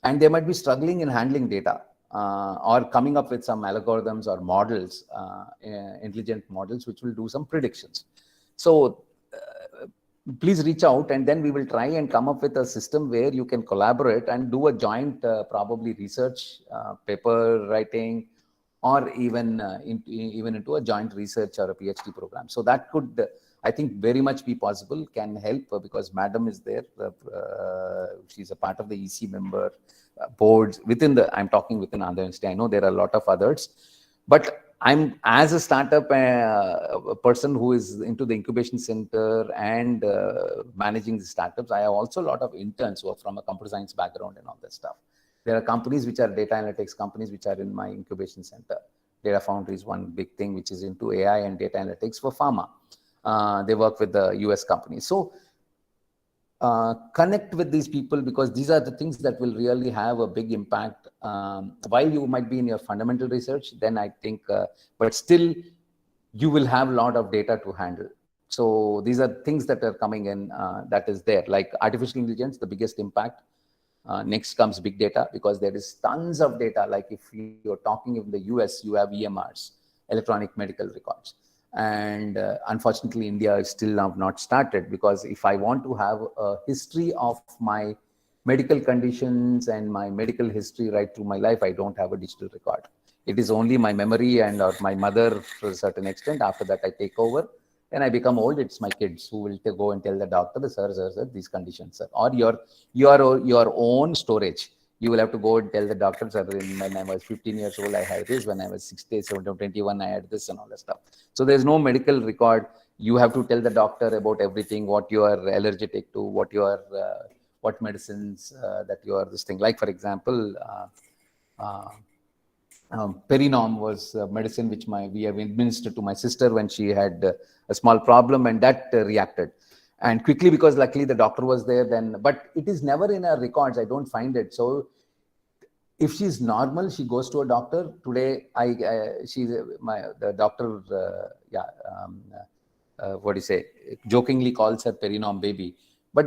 and they might be struggling in handling data or coming up with some algorithms or models, intelligent models, which will do some predictions. So please reach out, and then we will try and come up with a system where you can collaborate and do a joint probably research, paper writing, or even into a joint research or a PhD program. So that could, I think, very much be possible, can help, because Madam is there. She's a part of the EC member boards within the, I'm talking within Andhra University. I know there are a lot of others, but I'm, as a startup a person who is into the incubation center and managing the startups, I have also a lot of interns who are from a computer science background and all that stuff. There are companies which are data analytics companies which are in my incubation center. Data Foundry is one big thing which is into AI and data analytics for pharma. They work with the US companies. So connect with these people, because these are the things that will really have a big impact. While you might be in your fundamental research, then I think, but still you will have a lot of data to handle. So these are things that are coming in, that is there, like artificial intelligence, the biggest impact. Next comes big data, because there is tons of data. Like if you're talking in the US, you have EMRs, electronic medical records. And unfortunately, India is still not started, because if I want to have a history of my medical conditions and my medical history right through my life, I don't have a digital record. It is only my memory and or my mother to a certain extent. After that, I take over. When I become old, it's my kids who will go and tell the doctor, sir, these conditions, sir. Or your own storage. You will have to go and tell the doctor, sir, when I was 15 years old, I had this. When I was 16, 17, 21, I had this and all that stuff. So there's no medical record. You have to tell the doctor about everything, what you are allergic to, what you are, what medicines that you are this thing. Like, for example, Perinom was a medicine which we have administered to my sister when she had a small problem, and that reacted. And quickly, because luckily the doctor was there then, but it is never in our records. I don't find it. So if she's normal, she goes to a doctor. Today, the doctor, what do you say, jokingly calls her Perinom baby. But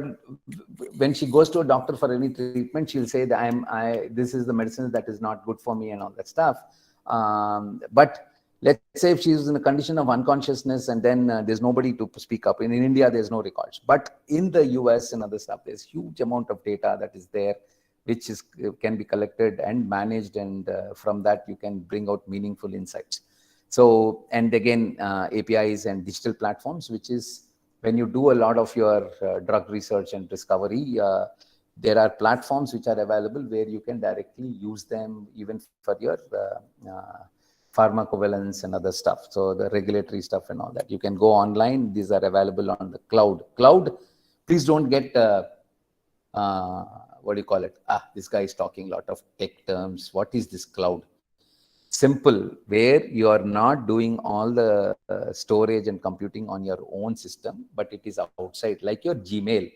when she goes to a doctor for any treatment, she'll say that this is the medicine that is not good for me and all that stuff. But let's say if she's in a condition of unconsciousness, and then there's nobody to speak up. In India, there's no records. But in the US and other stuff, there's huge amount of data that is there, which can be collected and managed. And from that, you can bring out meaningful insights. So, and again, APIs and digital platforms, which is when you do a lot of your drug research and discovery, there are platforms which are available where you can directly use them even for your pharmacovalence and other stuff. So the regulatory stuff and all that, you can go online. These are available on the cloud. Please don't get what do you call it? This guy is talking a lot of tech terms. What is this cloud? Simple, where you are not doing all the storage and computing on your own system, but it is outside, like your Gmail.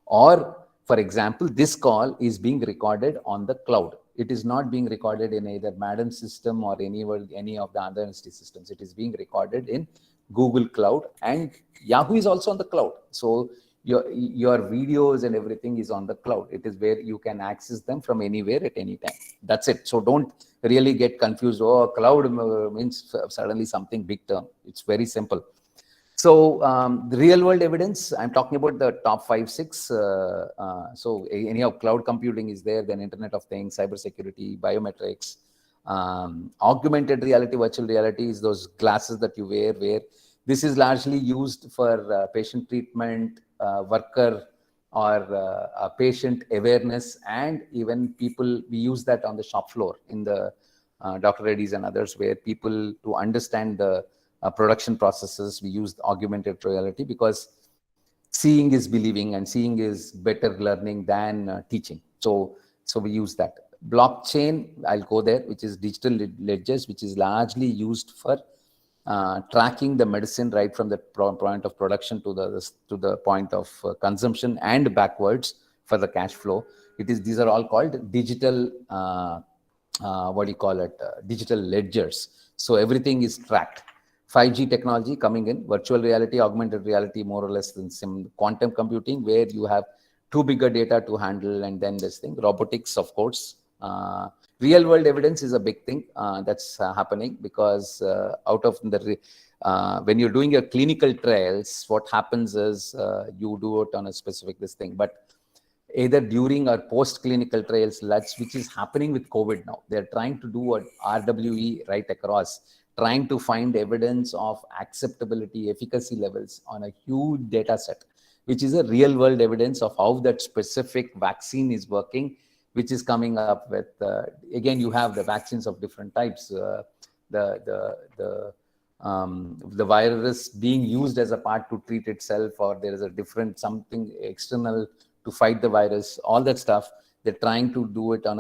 Or, for example, this call is being recorded on the cloud. It is not being recorded in either Madam system or any of the other university systems. It is being recorded in Google Cloud, and Yahoo is also on the cloud. So your videos and everything is on the cloud. It is where you can access them from anywhere at any time. That's it. So don't really get confused. Oh, cloud means suddenly something big term. It's very simple. So the real world evidence, I'm talking about the top 5, 6. So anyhow, cloud computing is there, then Internet of Things, cybersecurity, biometrics, augmented reality, virtual reality is those glasses that you wear, where this is largely used for patient treatment, worker or patient awareness, and even people, we use that on the shop floor in the Dr. Reddy's and others, where people, to understand the production processes, we use augmented reality, because seeing is believing and seeing is better learning than teaching. So we use that. Blockchain, I'll go there, which is digital ledgers, which is largely used for tracking the medicine right from the point of production to the point of consumption and backwards for the cash flow. These are all called digital, digital ledgers. So everything is tracked. 5G technology coming in, virtual reality, augmented reality, more or less in some quantum computing, where you have too bigger data to handle, and then this thing, robotics, of course. Real world evidence is a big thing that's happening, because out of the when you're doing your clinical trials, what happens is you do it on a specific this thing, but either during or post clinical trials, which is happening with COVID now. They're trying to do a RWE right across, trying to find evidence of acceptability, efficacy levels on a huge data set, which is a real world evidence of how that specific vaccine is working, which is coming up with, again, you have the vaccines of different types. The virus being used as a part to treat itself, or there is a different something external to fight the virus, all that stuff. They're trying to do it on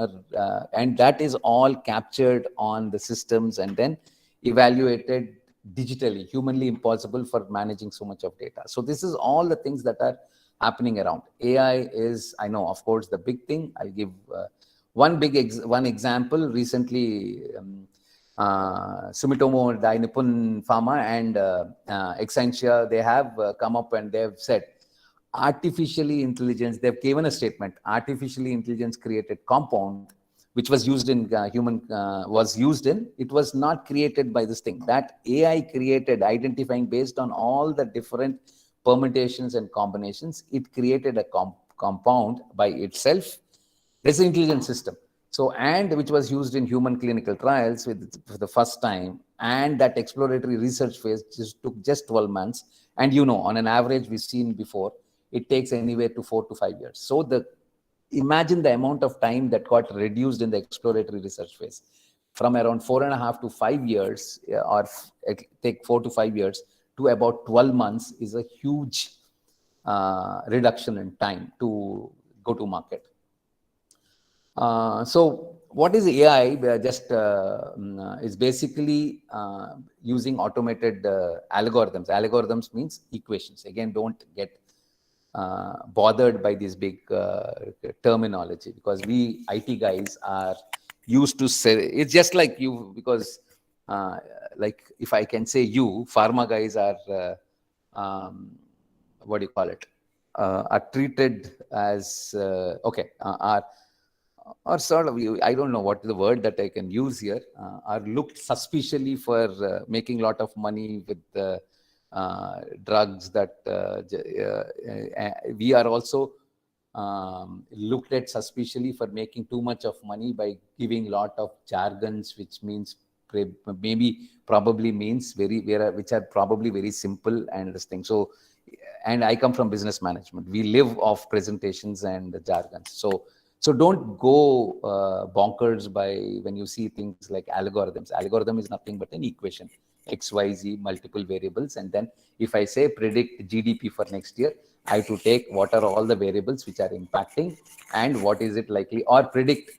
and that is all captured on the systems and then evaluated digitally, humanly impossible for managing so much of data. So this is all the things that are happening around. AI is, I know, of course, the big thing. I'll give one example. Recently, Sumitomo Nippon Pharma and Accenture, they have come up and they've said, artificially intelligence, they've given a statement, artificially intelligence created compound, which was used in it was not created by this thing. That AI created, identifying based on all the different permutations and combinations, it created a compound by itself. There's an intelligent system. So, and which was used in human clinical trials for the first time. And that exploratory research phase took just 12 months. And on an average, we've seen before, it takes anywhere to 4 to 5 years. So imagine the amount of time that got reduced in the exploratory research phase from around 4.5 to 5 years, or take 4 to 5 years, to about 12 months is a huge reduction in time to go to market. So what is AI? Is basically using automated algorithms. Algorithms means equations. Again, don't get bothered by this big terminology, because we IT guys are used to say, it's just like you, because like if I can say you, pharma guys are, are treated as, or sort of, I don't know what the word that I can use here, are looked suspiciously for making a lot of money with drugs that we are also looked at suspiciously for making too much of money by giving a lot of jargons, which means probably means which are probably very simple and this thing. So, and I come from business management. We live off presentations and jargons. So don't go bonkers by when you see things like algorithms. Algorithm is nothing but an equation, X, Y, Z, multiple variables. And then if I say predict GDP for next year, I have to take what are all the variables which are impacting and what is it likely, or predict,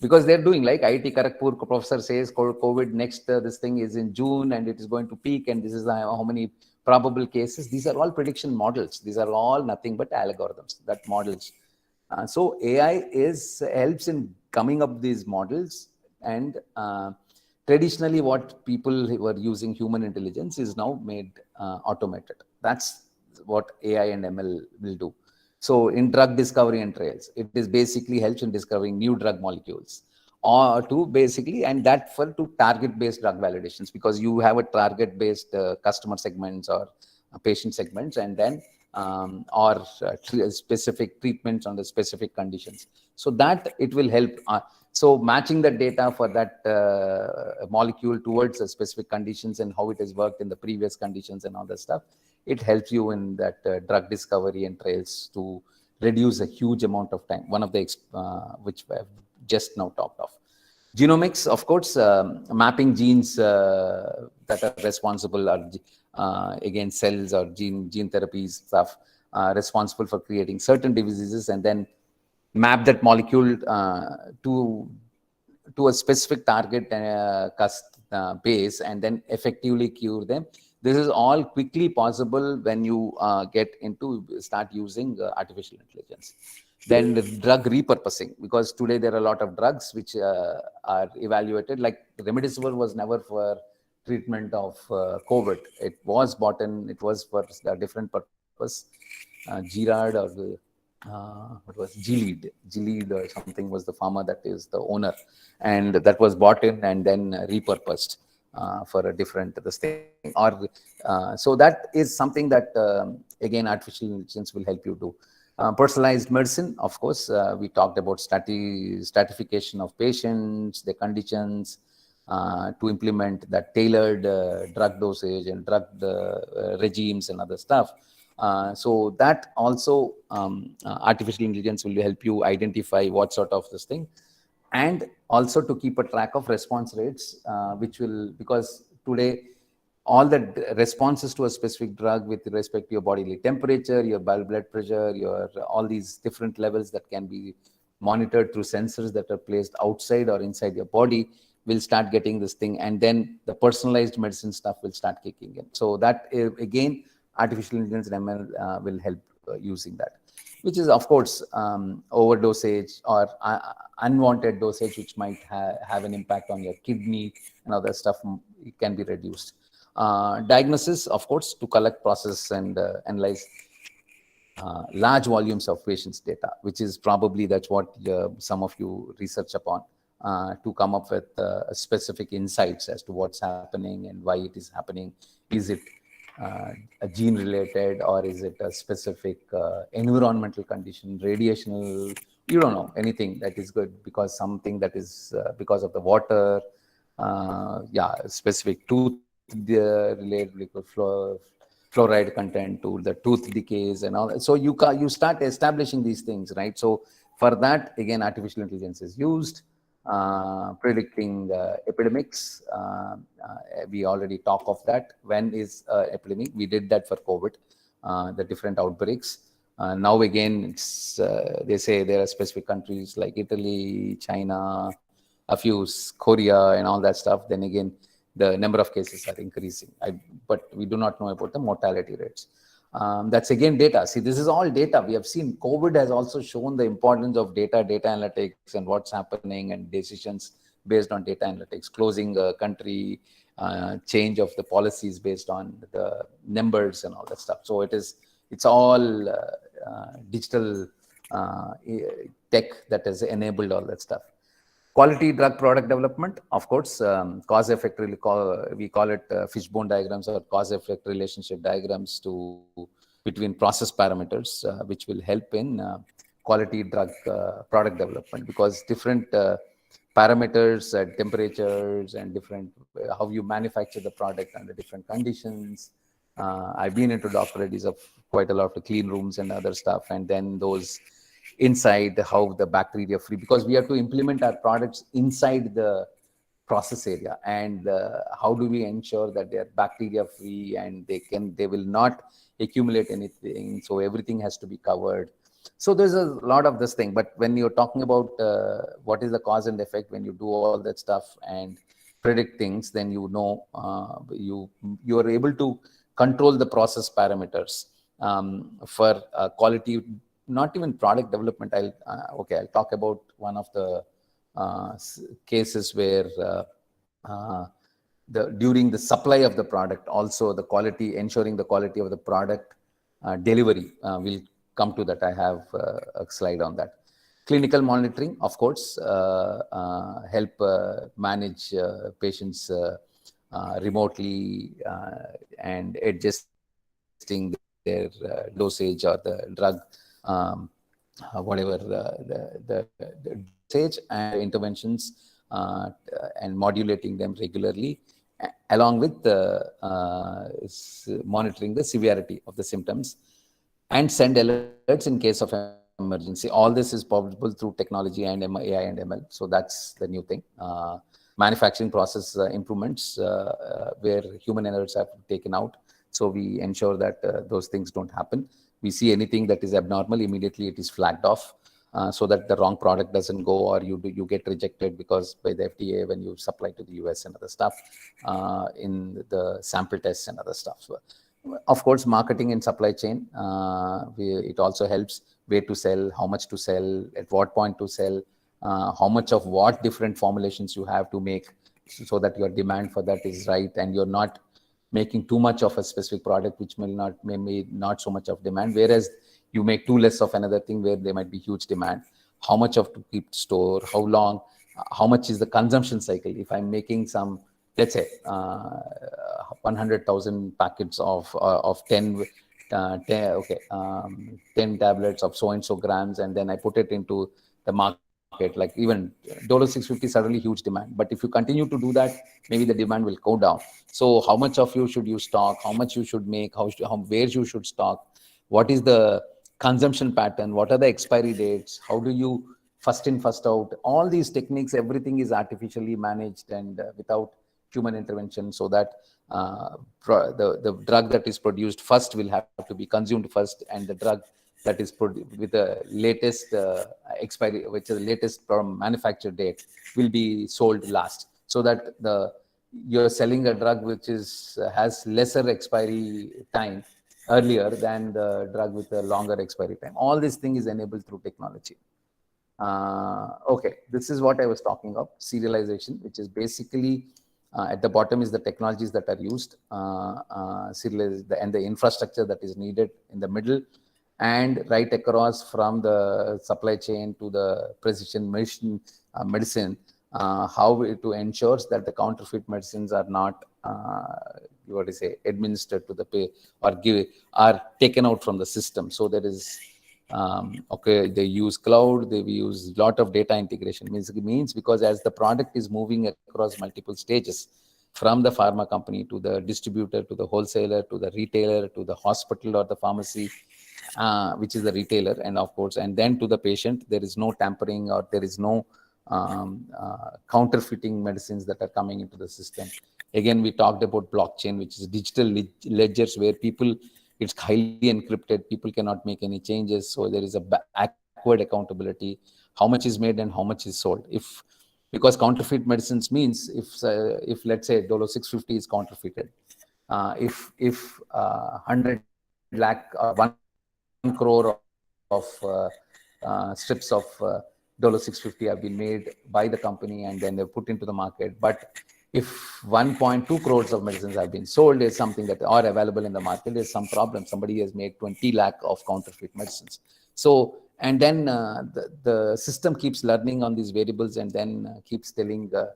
because they're doing like IIT Kharagpur professor says COVID next this thing is in June and it is going to peak and this is how many probable cases. These are all prediction models. These are all nothing but algorithms, that models. So AI helps in coming up these models, and traditionally what people were using human intelligence is now made automated. That's what AI and ML will do. So in drug discovery and trials, it is basically helps in discovering new drug molecules, or to basically, and that for to target based drug validations, because you have a target based customer segments or patient segments, and then or specific treatments on the specific conditions, so that it will help. So matching the data for that molecule towards the specific conditions and how it has worked in the previous conditions and all that stuff, it helps you in that drug discovery and trials to reduce a huge amount of time. One of the which I've just now talked of. Genomics, of course, mapping genes that are responsible, or again cells or gene therapies stuff, responsible for creating certain diseases, and then map that molecule to a specific target base, and then effectively cure them. This is all quickly possible when you start using artificial intelligence. Then the drug repurposing, because today there are a lot of drugs which are evaluated, like remdesivir was never for treatment of COVID. It was bought in, it was for a different purpose. Girard or what was Gilead or something was the pharma that is the owner, and that was bought in and then repurposed for a different this thing. Or so that is something that again artificial intelligence will help you do. Personalized medicine, of course, we talked about stratification of patients, their conditions, to implement that tailored drug dosage and drug regimes and other stuff. So that also artificial intelligence will help you identify what sort of this thing, and also to keep a track of response rates, which will, because today all the responses to a specific drug with respect to your bodily temperature, your blood pressure, your all these different levels that can be monitored through sensors that are placed outside or inside your body, will start getting this thing, and then the personalized medicine stuff will start kicking in. So that again, artificial intelligence and ML will help using that, which is of course overdosage or unwanted dosage, which might have an impact on your kidney and other stuff. It can be reduced. Diagnosis, of course, to collect, process, and analyze large volumes of patients' data, which is probably that's what some of you research upon, to come up with specific insights as to what's happening and why it is happening. Is it a gene related, or is it a specific environmental condition, radiational? You don't know anything that is good, because something that is because of the water, specific tooth related liquid fluoride content to the tooth decays and all that. So you start establishing these things, right? So for that, again, artificial intelligence is used. Predicting epidemics, we already talk of that. When is epidemic? We did that for COVID, the different outbreaks. Now again, it's, they say there are specific countries like Italy, China, a few Korea and all that stuff. Then again, the number of cases are increasing, but we do not know about the mortality rates. That's again data. See, this is all data. We have seen COVID has also shown the importance of data analytics, and what's happening, and decisions based on data analytics, closing a country, change of the policies based on the numbers and all that stuff. So it's all digital tech that has enabled all that stuff. Quality drug product development, of course, cause-effect, we call it fishbone diagrams or cause-effect relationship diagrams between process parameters, which will help in quality drug product development, because different parameters, temperatures, and different how you manufacture the product under different conditions. I've been into doctorate of quite a lot of clean rooms and other stuff, and then those inside how the bacteria free, because we have to implement our products inside the process area, and how do we ensure that they are bacteria free and they will not accumulate anything, so everything has to be covered. So there's a lot of this thing, but when you're talking about what is the cause and effect, when you do all that stuff and predict things, then you are able to control the process parameters for quality, not even product development. I'll talk about one of the cases where during the supply of the product, also the quality, ensuring the quality of the product delivery. We'll come to that. I have a slide on that. Clinical monitoring, of course, help manage patients remotely and adjusting their dosage or the drug, whatever the dosage and interventions, and modulating them regularly, along with monitoring the severity of the symptoms, and send alerts in case of emergency. All this is possible through technology and AI and ML. So that's the new thing. Manufacturing process improvements where human errors have taken out. So we ensure that those things don't happen. We see anything that is abnormal, immediately it is flagged off, so that the wrong product doesn't go, or you get rejected because by the FDA when you supply to the US and other stuff, in the sample tests and other stuff. So, of course, marketing and supply chain, it also helps where to sell, how much to sell, at what point to sell, how much of what different formulations you have to make, so that your demand for that is right, and you're not making too much of a specific product which may not so much of demand, whereas you make too less of another thing where there might be huge demand. How much of to keep store, how long, how much is the consumption cycle. If I'm making some, let's say 100,000 packets of 10 tablets of so and so grams, and then I put it into the market, like even Dolo 650 suddenly huge demand, but if you continue to do that, maybe the demand will go down. So how much of you should you stock, how much you should make, where you should stock, what is the consumption pattern, what are the expiry dates, how do you first in first out, all these techniques, everything is artificially managed and without human intervention, so that the drug that is produced first will have to be consumed first, and the drug that is with the latest expiry, which is the latest from manufacture date, will be sold last, so that you're selling a drug which has lesser expiry time earlier than the drug with a longer expiry time. All this thing is enabled through technology. Okay, this is what I was talking of, serialization, which is basically at the bottom is the technologies that are used, and the infrastructure that is needed in the middle, and right across from the supply chain to the precision medicine, how to ensure that the counterfeit medicines are not administered to the pay, or are taken out from the system. So there is they use cloud, they use a lot of data integration. Means because as the product is moving across multiple stages, from the pharma company to the distributor to the wholesaler to the retailer to the hospital or the pharmacy, which is the retailer, and of course, and then to the patient, there is no tampering, or there is no counterfeiting medicines that are coming into the system. Again, we talked about blockchain, which is digital ledgers where it's highly encrypted, people cannot make any changes, so there is a backward accountability, how much is made and how much is sold. Because counterfeit medicines means if let's say Dolo 650 is counterfeited, if 100 lakh or 1 crore of strips of Dolo 650 have been made by the company and then they're put into the market, but if 1.2 crores of medicines have been sold, is something that are available in the market, is some problem. Somebody has made 20 lakh of counterfeit medicines. So, and then the system keeps learning on these variables, and then keeps telling the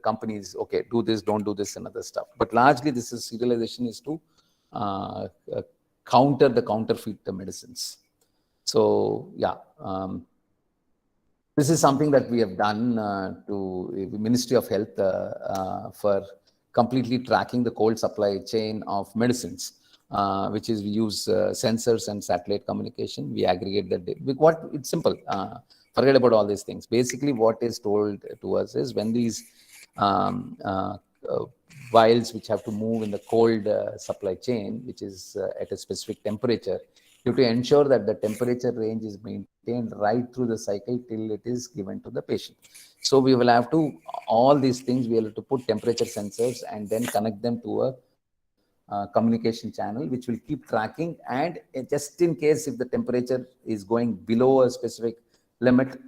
companies, okay, do this, don't do this, and other stuff. But largely, this is serialization is to counter the counterfeit medicines. So, yeah. This is something that we have done to the Ministry of Health for completely tracking the cold supply chain of medicines, which is we use sensors and satellite communication. We aggregate the data. It's simple. Forget about all these things. Basically, what is told to us is when these um, uh, uh, vials which have to move in the cold supply chain, which is at a specific temperature, you have to ensure that the temperature range is maintained right through the cycle till it is given to the patient. So we will have to, all these things, we have to put temperature sensors and then connect them to a communication channel, which will keep tracking. And just in case if the temperature is going below a specific limit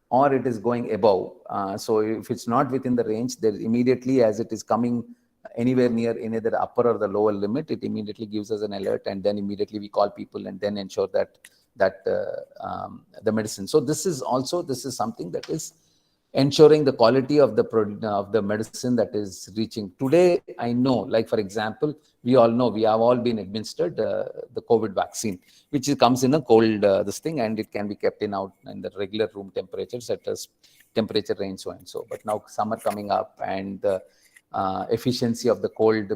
or it is going above, so if it's not within the range, there immediately, as it is coming anywhere near either the upper or the lower limit, it immediately gives us an alert, and then immediately we call people and then ensure that the medicine. So this is something that is ensuring the quality of the medicine that is reaching. Today, I know, like for example, we all know, we have all been administered the COVID vaccine, which comes in a cold this thing, and it can be kept in the regular room temperatures at a temperature range so and so. But now summer coming up, and the efficiency of the cold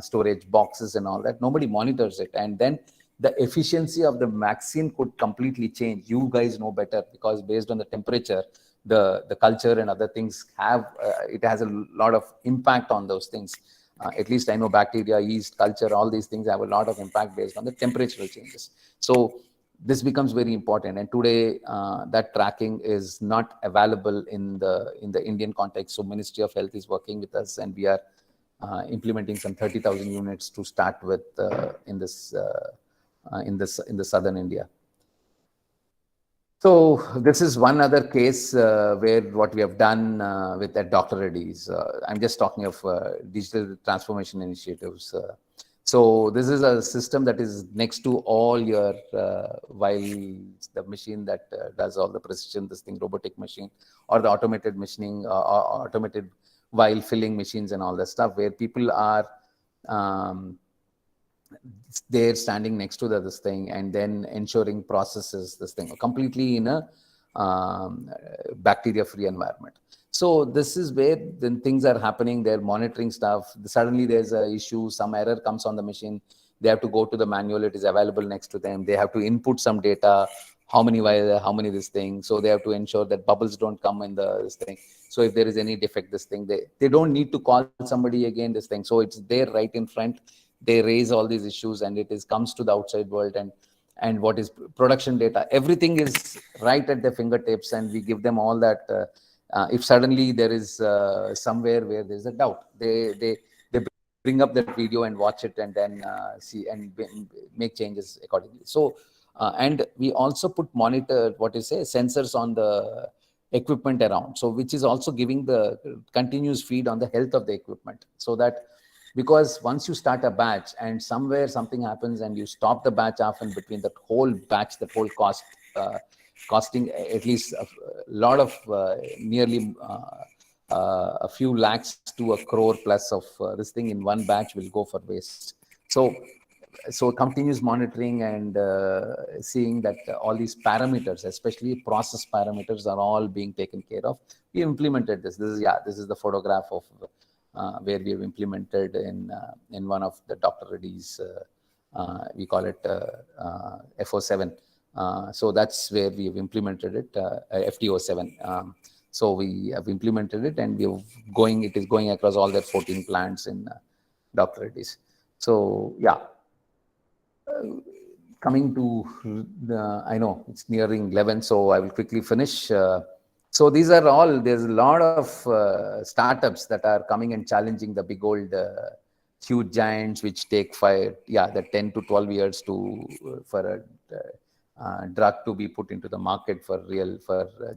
storage boxes and all that, nobody monitors it, and then the efficiency of the vaccine could completely change. You guys know better, because based on the temperature, the culture and other things have it has a lot of impact on those things. At least I know bacteria, yeast, culture, all these things have a lot of impact based on the temperatural changes. So this becomes very important, and today that tracking is not available in the Indian context. So Ministry of Health is working with us, and we are implementing some 30,000 units to start with in the southern India. So this is one other case where what we have done with at Dr. Reddy's. I'm just talking of digital transformation initiatives. So this is a system that is next to all your vials, the machine that does all the precision, this thing, robotic machine, or the automated machining, automated vial filling machines and all that stuff, where people are they're standing next to this thing and then ensuring processes this thing completely in a bacteria-free environment. So this is where then things are happening. They're monitoring stuff. Suddenly there's an issue, some error comes on the machine. They have to go to the manual. It is available next to them. They have to input some data, how many this thing. So they have to ensure that bubbles don't come in this thing. So if there is any defect, this thing, they don't need to call somebody again, this thing. So it's there right in front. They raise all these issues, and it comes to the outside world, and what is production data, everything is right at their fingertips, and we give them all that. If suddenly there is somewhere where there's a doubt, they bring up that video and watch it, and then see and make changes accordingly. So and we also put sensors on the equipment around, so which is also giving the continuous feed on the health of the equipment, so that, because once you start a batch and somewhere something happens and you stop the batch off in between, that whole batch, that whole costing at least a lot of nearly a few lakhs to a crore plus of this thing in one batch will go for waste. So continuous monitoring and seeing that all these parameters, especially process parameters, are all being taken care of. We implemented this. This is the photograph of where we have implemented in one of the Dr. Reddy's, we call it FO7. So that's where we have implemented it, FTO7. So we have implemented it, and it is going across all their 14 plants in Dr. Reddy's. So yeah, coming to I know it's nearing 11, so I will quickly finish. So these are all, there's a lot of startups that are coming and challenging the big old huge giants, which take 10 to 12 years for a drug to be put into the market for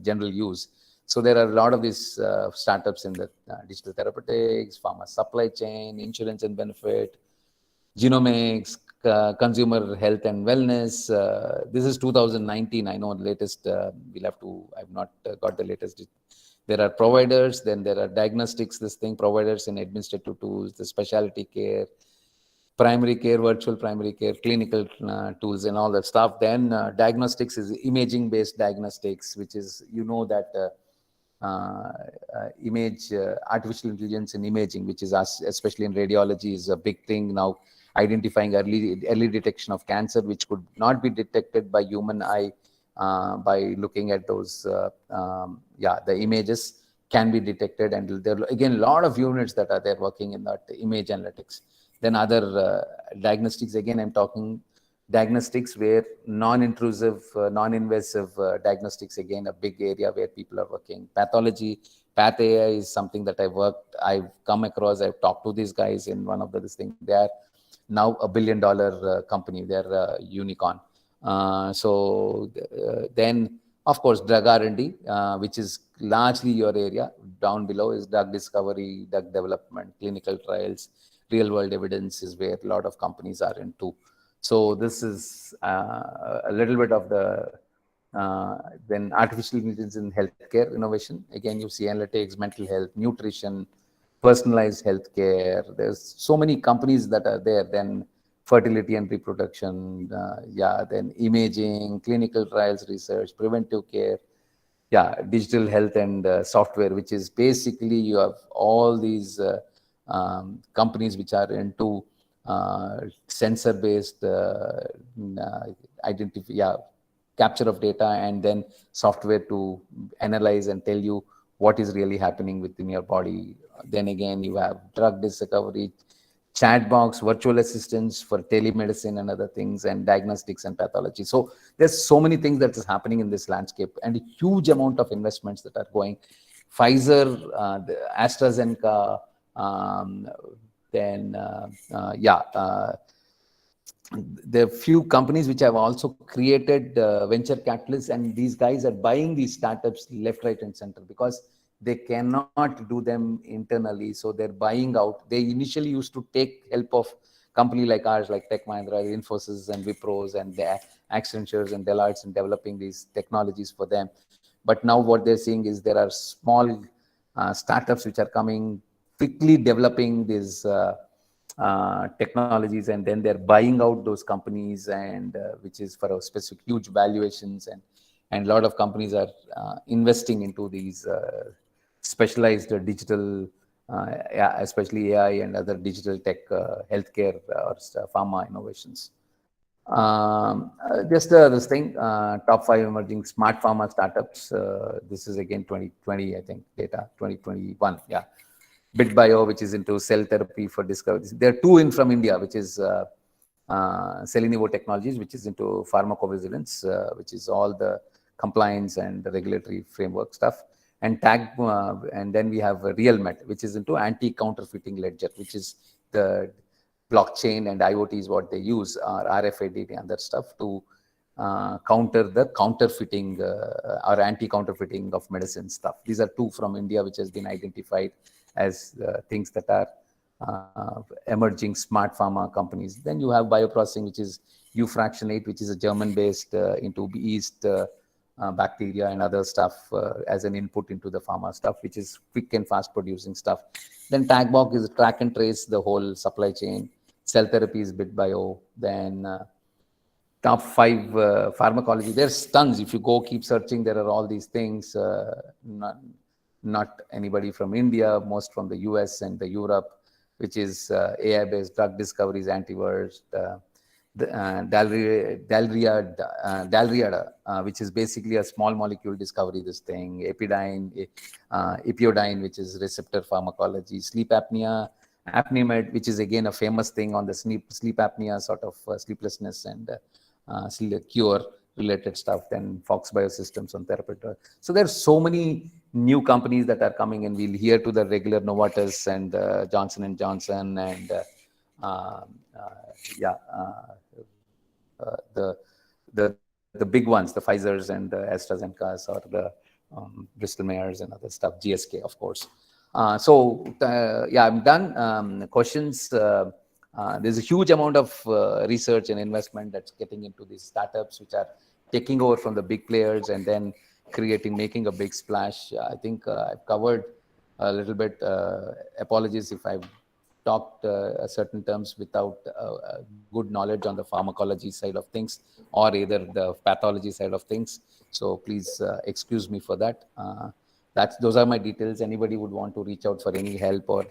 general use. So there are a lot of these startups in the digital therapeutics, pharma supply chain, insurance and benefit, genomics, consumer health and wellness. This is 2019. I know the latest. I've not got the latest. There are providers, then there are diagnostics, providers in administrative tools, the specialty care, primary care, virtual primary care, clinical tools and all that stuff. Then diagnostics is imaging-based diagnostics, which is, that artificial intelligence in imaging, which is especially in radiology, is a big thing now. Identifying early detection of cancer, which could not be detected by human eye by looking at those, the images can be detected. And there are, again, a lot of units that are there working in that image analytics. Then other diagnostics, again, I'm talking diagnostics where non-intrusive, non-invasive diagnostics, again, a big area where people are working. Pathology, Path AI is something that I've come across, I've talked to these guys in one of this thing. They are now $1 billion company. They're a unicorn. Then, of course, drug R&D, which is largely your area. Down below is drug discovery, drug development, clinical trials, real world evidence is where a lot of companies are into. So this is a little bit of the then artificial intelligence in healthcare innovation. Again, you see analytics, mental health, nutrition, personalized healthcare. There's so many companies that are there. Then fertility and reproduction, then imaging, clinical trials research, preventive care, digital health and software, which is basically you have all these companies which are into sensor-based capture of data, and then software to analyze and tell you what is really happening within your body. Then again, you have drug discovery, chat box, virtual assistants for telemedicine and other things, and diagnostics and pathology. So there's so many things that is happening in this landscape, and a huge amount of investments that are going. Pfizer, AstraZeneca, there are few companies which have also created venture capitalists, and these guys are buying these startups left, right, and center because they cannot do them internally. So they're buying out. They initially used to take help of company like ours, like Tech Mahindra, Infosys, and Wipros, and the Accentures and Deloitte in developing these technologies for them. But now what they're seeing is there are small startups which are coming, quickly developing these technologies, and then they're buying out those companies, and which is for a specific huge valuations, and a lot of companies are investing into these specialized digital, especially AI and other digital tech, healthcare or pharma innovations. Just this thing, top 5 emerging smart pharma startups. This is again 2020, I think, data, 2021. BitBio, which is into cell therapy for discovery. There are 2 in from India, which is Selenivo Technologies, which is into pharmacovigilance, which is all the compliance and the regulatory framework stuff. And and then we have RealMet, which is into anti-counterfeiting ledger, which is the blockchain and IoT is what they use, or RFID and other stuff to counter the counterfeiting or anti-counterfeiting of medicine stuff. These are 2 from India, which has been identified as things that are emerging smart pharma companies. Then you have bioprocessing, which is Ufractionate, which is a German-based into yeast, bacteria and other stuff as an input into the pharma stuff, which is quick and fast producing stuff. Then TagBox is track and trace the whole supply chain. Cell therapy is BitBio. Then top 5 pharmacology. There's tons. If you go keep searching, there are all these things. Not anybody from India, most from the US and the Europe, which is AI-based drug discoveries, antivirus, Dalriada, which is basically a small molecule discovery, this thing, Epiodine, which is receptor pharmacology, sleep apnea, Apnimed, which is again a famous thing on the sleep apnea, sort of sleeplessness and cure related stuff. Then Fox Biosystems on therapeutic. So there's so many new companies that are coming, and we'll hear to the regular Novartis and Johnson and Johnson and the big ones, the Pfizers and the AstraZenecas, or the Bristol Myers and other stuff, GSK, of course. I'm done. Questions? There's a huge amount of research and investment that's getting into these startups, which are taking over from the big players and then making a big splash. I think I've covered a little bit. Apologies if I've talked certain terms without good knowledge on the pharmacology side of things or either the pathology side of things. So please excuse me for that. Those are my details. Anybody would want to reach out for any help or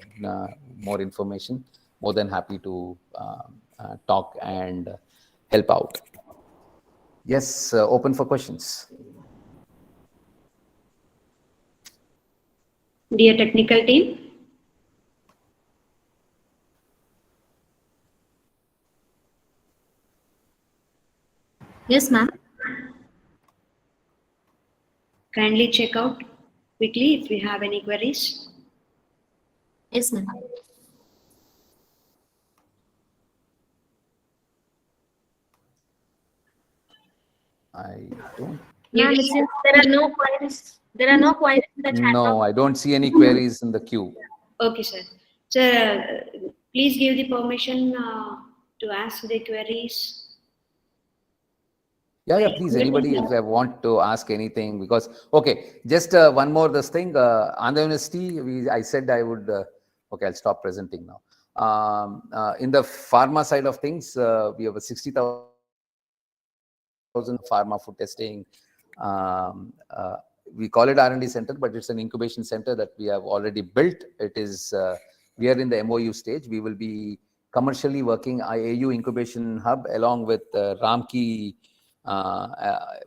more information, more than happy to talk and help out. Yes, open for questions. Dear technical team, Yes, ma'am. kindly check out quickly if we have any queries. Yes, ma'am. I don't. Ma'am, it seems there are no queries. There are no queries in the chat No, box. I don't see any queries in the queue. Okay, sir. Sir, please give the permission to ask the queries. Yeah, please, anybody if they want to ask anything, because, okay, just one more this thing, Andhra University, I said I would, okay, I'll stop presenting now. In the pharma side of things, we have a 60,000 pharma food testing. We call it R&D center, but it's an incubation center that we have already built. It is, we are in the MOU stage. We will be commercially working AU incubation hub along with Ramki.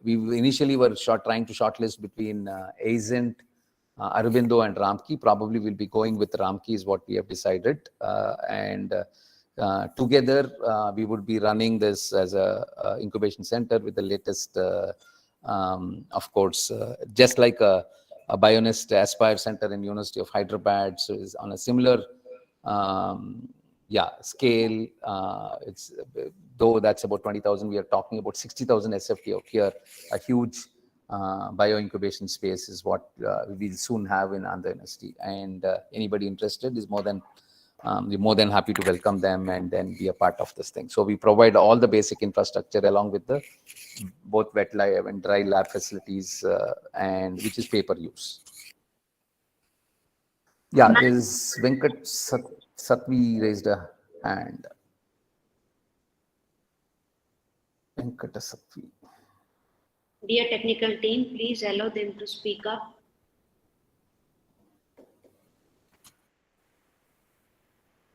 We initially were trying to shortlist between Ascent, Aurobindo and Ramki. Probably we'll be going with Ramki is what we have decided. Together, we would be running this as a incubation center with the latest, of course, just like a Bionist Aspire Center in University of Hyderabad. So is on a similar scale. It's though that's about 20,000. We are talking about 60,000 SFT out here. A huge bio incubation space is what we'll soon have in Andhra University. And anybody interested is we're more than happy to welcome them and then be a part of this thing. So we provide all the basic infrastructure along with the both wet lab and dry lab facilities, and which is pay per use. Yeah, there's Venkat Satvi raised a hand. Venkat Satvi. Dear technical team, please allow them to speak up.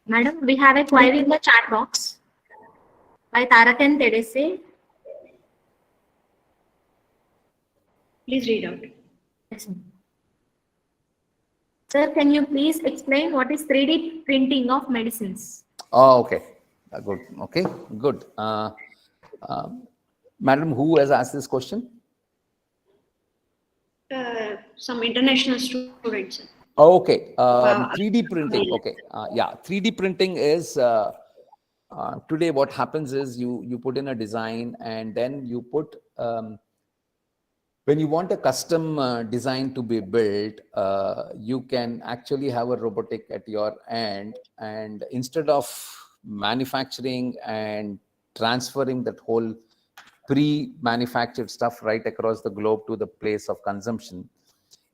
Madam, we have a query in the chat box by Tarakan Tedese. Please read out. Yes, ma'am. Sir, can you please explain what is 3D printing of medicines? Oh, okay. Good. Okay, good. Madam, who has asked this question? Some international students. Oh, okay. 3D printing. Okay. 3D printing is today what happens is you put in a design and then you put when you want a custom design to be built, you can actually have a robotic at your end, and instead of manufacturing and transferring that whole pre-manufactured stuff right across the globe to the place of consumption,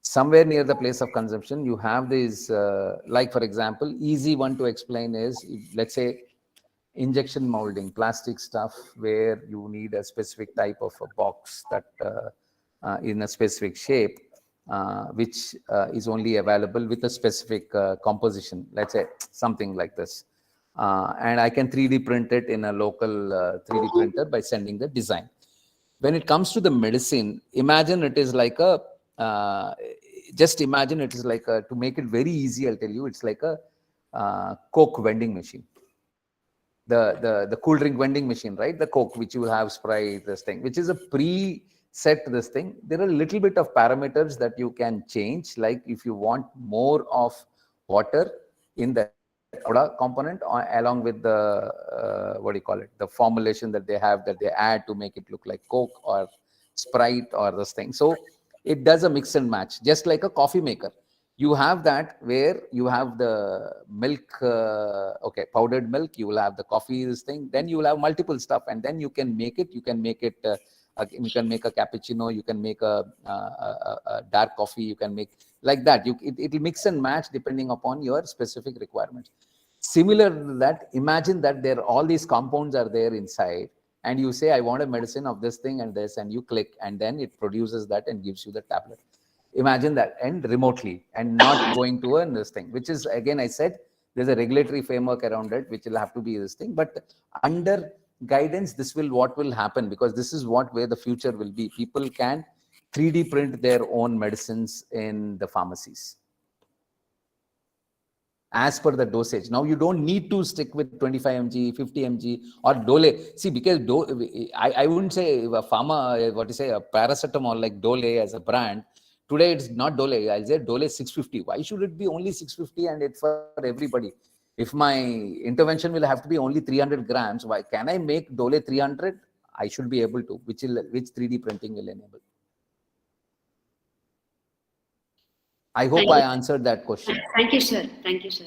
somewhere near the place of consumption, you have these, like for example, easy one to explain is, let's say, injection molding, plastic stuff where you need a specific type of a box that in a specific shape, which is only available with a specific composition, let's say something like this. And I can 3D print it in a local 3D printer by sending the design. When it comes to the medicine, imagine it is like a, just imagine it is like a, to make it very easy, I'll tell you, it's like a Coke vending machine. The cool drink vending machine, right? The Coke, which you will have Sprite, this thing, which is a pre-set this thing. There are a little bit of parameters that you can change. Like if you want more of water in the soda component along with the, what do you call it? The formulation that they have that they add to make it look like Coke or Sprite or this thing. So it does a mix and match, just like a coffee maker. You have that where you have the milk, powdered milk, you will have the coffee, this thing, then you will have multiple stuff, and then you can make it, you can make it, you can make a cappuccino, you can make a dark coffee, you can make like that. It will mix and match depending upon your specific requirements. Similar to that, imagine that there all these compounds are there inside, and you say, I want a medicine of this thing and this, and you click, and then it produces that and gives you the tablet. Imagine that, and remotely, and not going to this thing, which is, again, I said, there's a regulatory framework around it, which will have to be this thing. But under guidance, this will what will happen, because this is where the future will be. People can 3D print their own medicines in the pharmacies as per the dosage. Now you don't need to stick with 25 mg, 50 mg or Dole. See, because I wouldn't say a pharma, what you say, a paracetamol like Dole as a brand. Today it's not Dole. I'll say Dole 650. Why should it be only 650 and it's for everybody? If my intervention will have to be only 300 grams, why can I make Dole 300? I should be able to, which 3D printing will enable. I hope I answered that question. Thank you, sir. Thank you, sir.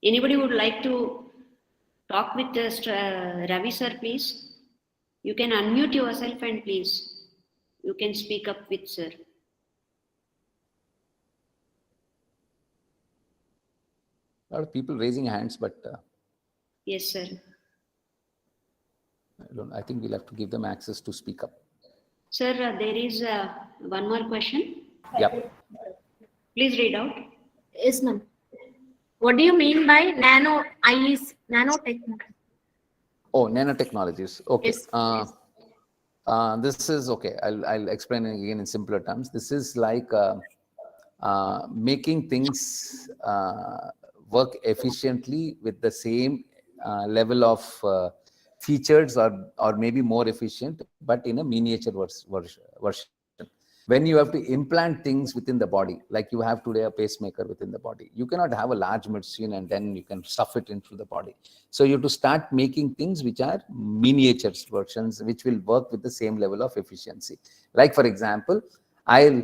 Anybody would like to talk with Ravi, sir, please? You can unmute yourself and please, you can speak up with sir. A lot of people raising hands, but Yes, sir. I think we'll have to give them access to speak up. Sir, there is one more question. Yep. Please read out. Yes, ma'am. What do you mean by nanotechnology? Oh, nanotechnologies. Okay. Yes. This is okay. I'll explain it again in simpler terms. This is like making things work efficiently with the same level of features or maybe more efficient, but in a miniature version. When you have to implant things within the body, like you have today a pacemaker within the body, you cannot have a large machine and then you can stuff it into the body. So you have to start making things which are miniature versions, which will work with the same level of efficiency. Like, for example, I'll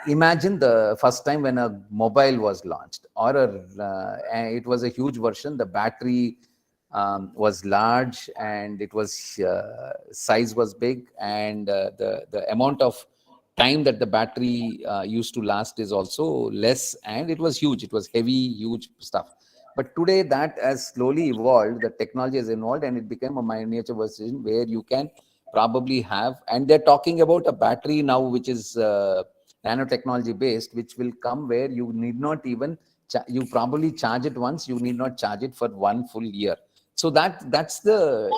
imagine the first time when a mobile was launched, or it was a huge version. The battery was large and it was size was big, and the amount of time that the battery used to last is also less, and it was huge. It was heavy, huge stuff. But today that has slowly evolved. The technology has evolved and it became a miniature version where you can probably have, and they're talking about a battery now which is nanotechnology based, which will come where you need not even you probably charge it once, you need not charge it for 1 full year. So that's the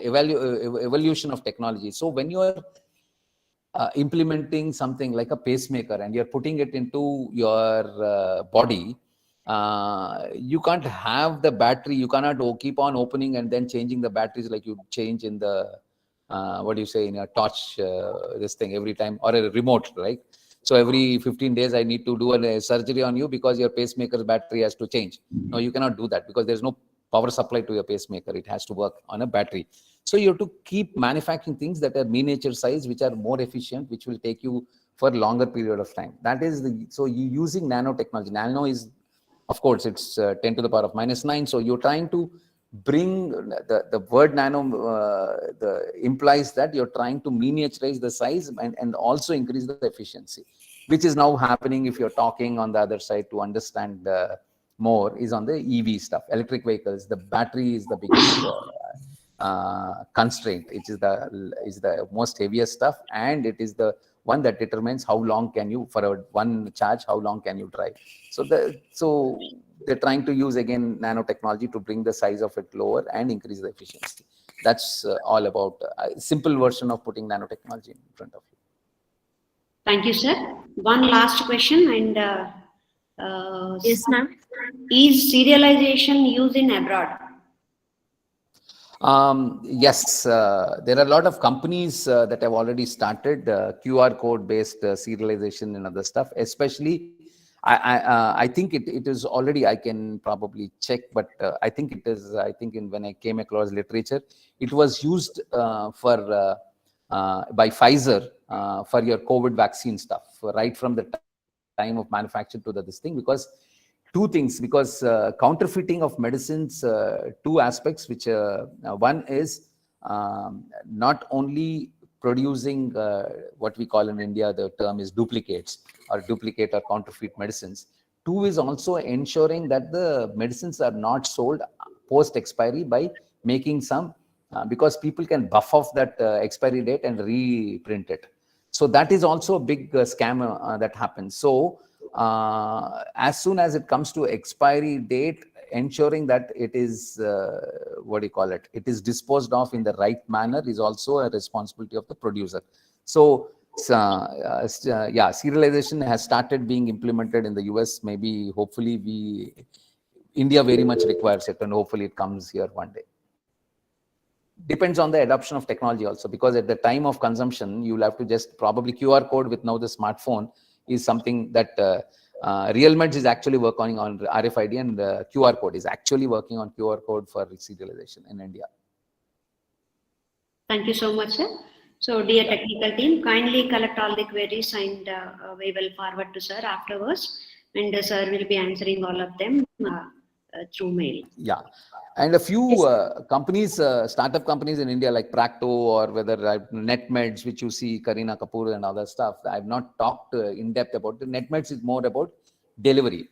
evolution of technology. So when you are implementing something like a pacemaker and you're putting it into your body, you can't have the battery, you cannot keep on opening and then changing the batteries like you change in the what do you say, in a torch, this thing every time, or a remote, right? So every 15 days I need to do a surgery on you because your pacemaker's battery has to change. No, you cannot do that because there's no power supply to your pacemaker. It has to work on a battery. So you have to keep manufacturing things that are miniature size, which are more efficient, which will take you for a longer period of time. That is so you using nanotechnology. Nano is, of course, it's 10 to the power of -9. So you're trying to bring the word nano implies that you're trying to miniaturize the size and also increase the efficiency, which is now happening. If you're talking on the other side to understand more, is on the EV stuff, electric vehicles. The battery is the biggest constraint. It is the most heaviest stuff, and it is the one that determines how long can you, for one charge, how long can you drive. So they're trying to use again nanotechnology to bring the size of it lower and increase the efficiency. That's all about a simple version of putting nanotechnology in front of you. Thank you, sir. One last question, and Yes, ma'am. is serialization used in abroad? Yes, there are a lot of companies that have already started QR code based serialization and other stuff. Especially, I think it is already. I can probably check, but I think it is. I think when I came across literature, it was used by Pfizer for your COVID vaccine stuff, right from the time of manufacture to this thing, because two things, because counterfeiting of medicines, two aspects, which one is not only producing what we call in India, the term is duplicates or duplicate or counterfeit medicines. Two is also ensuring that the medicines are not sold post expiry by making some, because people can buff off that expiry date and reprint it. So that is also a big scam that happens. So as soon as it comes to expiry date, ensuring that it is, what do you call it? It is disposed of in the right manner is also a responsibility of the producer. So, yeah, serialization has started being implemented in the US. Maybe, hopefully, India very much requires it, and hopefully it comes here one day. Depends on the adoption of technology also, because at the time of consumption, you'll have to just probably QR code with now the smartphone is something that RealMeds is actually working on RFID, and QR code is actually working on QR code for serialization in India. Thank you so much, sir. So, dear technical team, kindly collect all the queries and we will forward to sir afterwards, and sir will be answering all of them through mail. Yeah, and a few companies, startup companies in India like Practo or whether NetMeds, which you see Kareena Kapoor and other stuff. I've not talked in depth about it. NetMeds is more about delivery,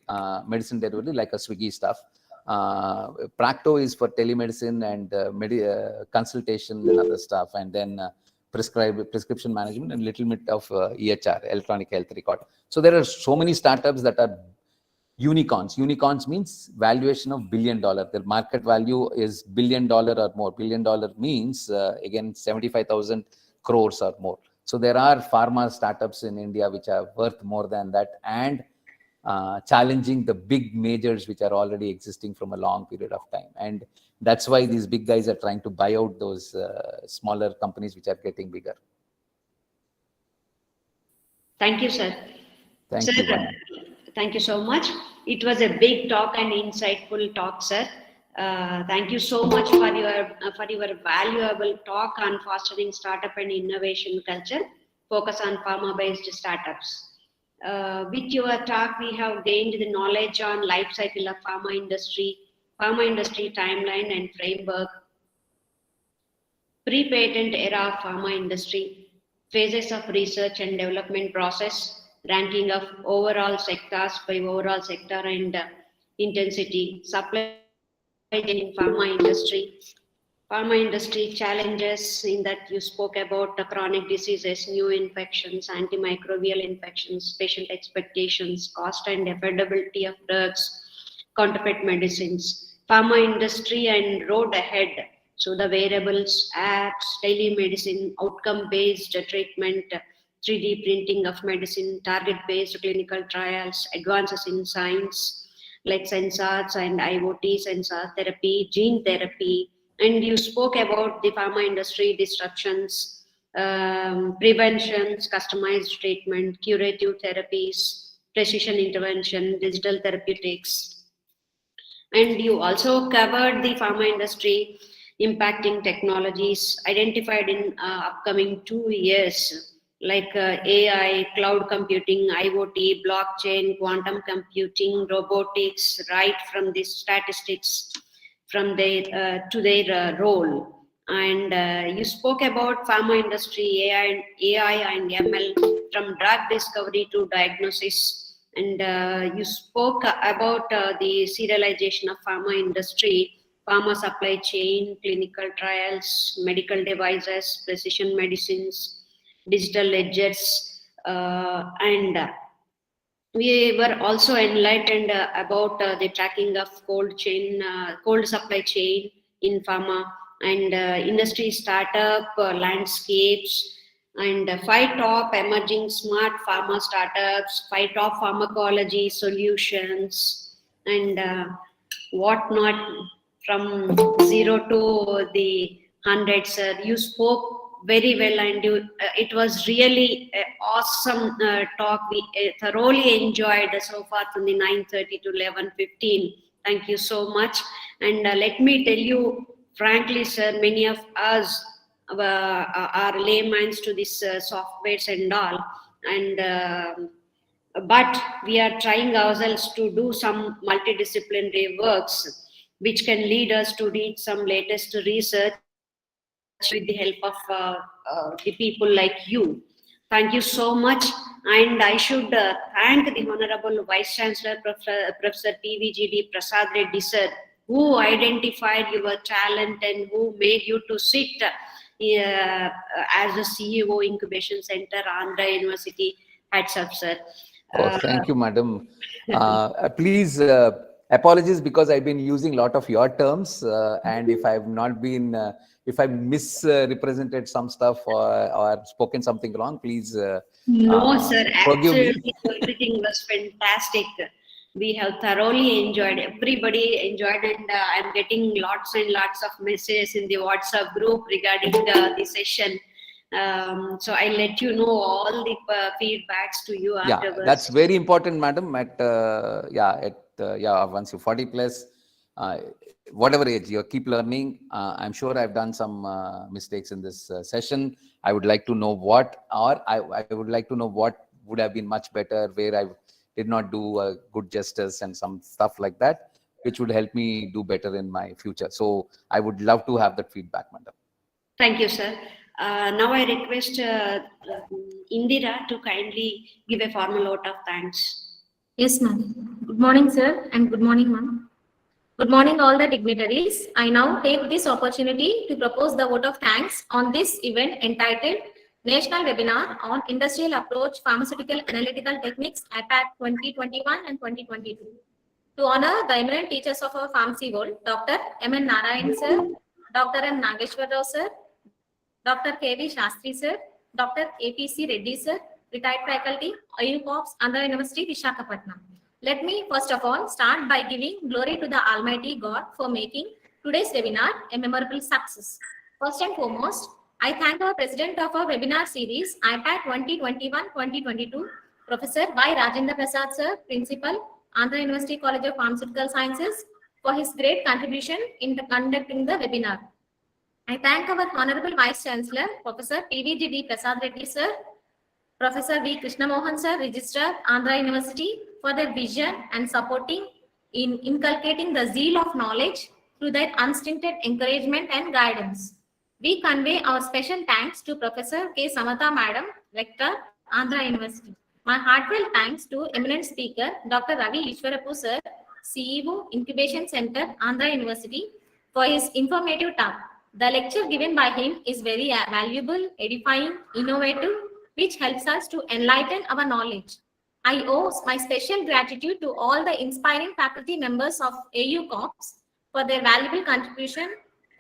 medicine delivery, like a Swiggy stuff. Practo is for telemedicine and consultation and other stuff, and then prescription management and little bit of EHR, electronic health record. So there are so many startups that are unicorns. Unicorns means valuation of $1 billion. The market value is $1 billion or more. $1 billion means again 75,000 crores or more. So there are pharma startups in India which are worth more than that and challenging the big majors which are already existing from a long period of time. And that's why these big guys are trying to buy out those smaller companies which are getting bigger. Thank you, sir. Thank sir, you, Vanu. Thank you so much. It was a big talk and insightful talk, sir. Thank you so much for your valuable talk on fostering startup and innovation culture. Focus on pharma-based startups. With your talk, we have gained the knowledge on life cycle of pharma industry timeline and framework, pre-patent era of pharma industry, phases of research and development process, ranking of overall sectors by overall sector and intensity, supply chain in pharma industry challenges in that you spoke about the chronic diseases, new infections, antimicrobial infections, patient expectations, cost and affordability of drugs, counterfeit medicines, pharma industry and road ahead. So the wearables, apps, telemedicine, outcome-based treatment, 3D printing of medicine, target-based clinical trials, advances in science like sensors and IoT, sensor therapy, gene therapy, and you spoke about the pharma industry disruptions, preventions, customized treatment, curative therapies, precision intervention, digital therapeutics, and you also covered the pharma industry impacting technologies identified in upcoming 2 years like AI, cloud computing, IoT, blockchain, quantum computing, robotics, right from the statistics from their to their role. And you spoke about pharma industry, AI and ML, from drug discovery to diagnosis. And you spoke about the serialization of pharma industry, pharma supply chain, clinical trials, medical devices, precision medicines, digital ledgers, and we were also enlightened about the tracking of cold supply chain in pharma and industry startup landscapes, and 5 top emerging smart pharma startups, 5 top pharmacology solutions, and whatnot from 0 to the 100. Sir, you spoke very well, and it was really an awesome talk. We thoroughly enjoyed so far from the 9:30 to 11:15. Thank you so much. And let me tell you frankly, sir, many of us are laymen to this softwares and all, and but we are trying ourselves to do some multidisciplinary works which can lead us to read some latest research with the help of the people like you. Thank you so much. And I should thank the Honorable Vice Chancellor, Professor PVGD Prasad Reddy sir, who identified your talent and who made you to sit as a CEO Incubation Center, Andhra University. Hats up, sir. Oh, thank you, madam. Please apologies because I've been using a lot of your terms, and if I've not been, if I misrepresented some stuff or spoken something wrong, please No, sir, forgive me. absolutely everything was fantastic. We have thoroughly enjoyed, everybody enjoyed, and I'm getting lots and lots of messages in the WhatsApp group regarding the session. So I'll let you know all the feedbacks to you Yeah, afterwards. that's very important, madam. At once you 40 plus, whatever age you keep learning. I'm sure I've done some mistakes in this session. I would like to know what, or I would like to know what would have been much better, where I did not do good justice and some stuff like that, which would help me do better in my future. So I would love to have that feedback, madam. Thank you, sir. Now I request Indira to kindly give a formal vote of thanks. Yes, ma'am. Good morning, sir, and good morning, ma'am. Good morning, all the dignitaries. I now take this opportunity to propose the vote of thanks on this event entitled National Webinar on Industrial Approach Pharmaceutical Analytical Techniques IPAT-2021 and 2022. To honor the eminent teachers of our pharmacy world, Dr. M.N. Narayan, sir, Dr. M. Nageshwar Rao, sir, Dr. K.V. Shastri, sir, Dr. A.P.C. Reddy, sir, retired faculty, IU Corps, Andhra University, Visakhapatnam. Let me first of all start by giving glory to the Almighty God for making today's webinar a memorable success. First and foremost, I thank our president of our webinar series, IPAT 2021-2022, Professor Y. Rajendra Prasad, sir, Principal, Andhra University College of Pharmaceutical Sciences, for his great contribution in conducting the webinar. I thank our Honorable Vice Chancellor, Professor P.V.G.D. Prasad Reddy, sir, Professor V. Krishnamohan, sir, Registrar, Andhra University, for their vision and supporting in inculcating the zeal of knowledge through their unstinted encouragement and guidance. We convey our special thanks to Professor K. Samata Madam, Rector, Andhra University. My heartfelt thanks to eminent speaker, Dr. Ravi Ishwarapu, sir, CEO, Incubation Center, Andhra University, for his informative talk. The lecture given by him is very valuable, edifying, innovative, which helps us to enlighten our knowledge. I owe my special gratitude to all the inspiring faculty members of AU Corps for their valuable contribution,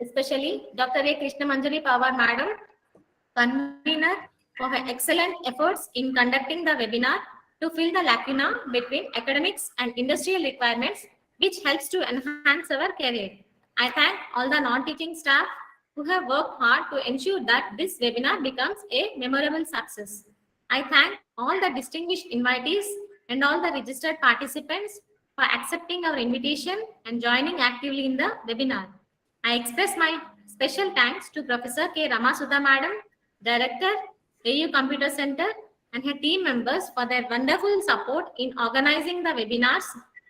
especially Dr. A. Krishnamanjari Pawar Madam, convener, for her excellent efforts in conducting the webinar to fill the lacuna between academics and industrial requirements, which helps to enhance our career. I thank all the non-teaching staff who have worked hard to ensure that this webinar becomes a memorable success. I thank all the distinguished invitees and all the registered participants for accepting our invitation and joining actively in the webinar. I express my special thanks to Professor K. Ramasudha Madam, Director, AU Computer Center, and her team members for their wonderful support in organizing the webinars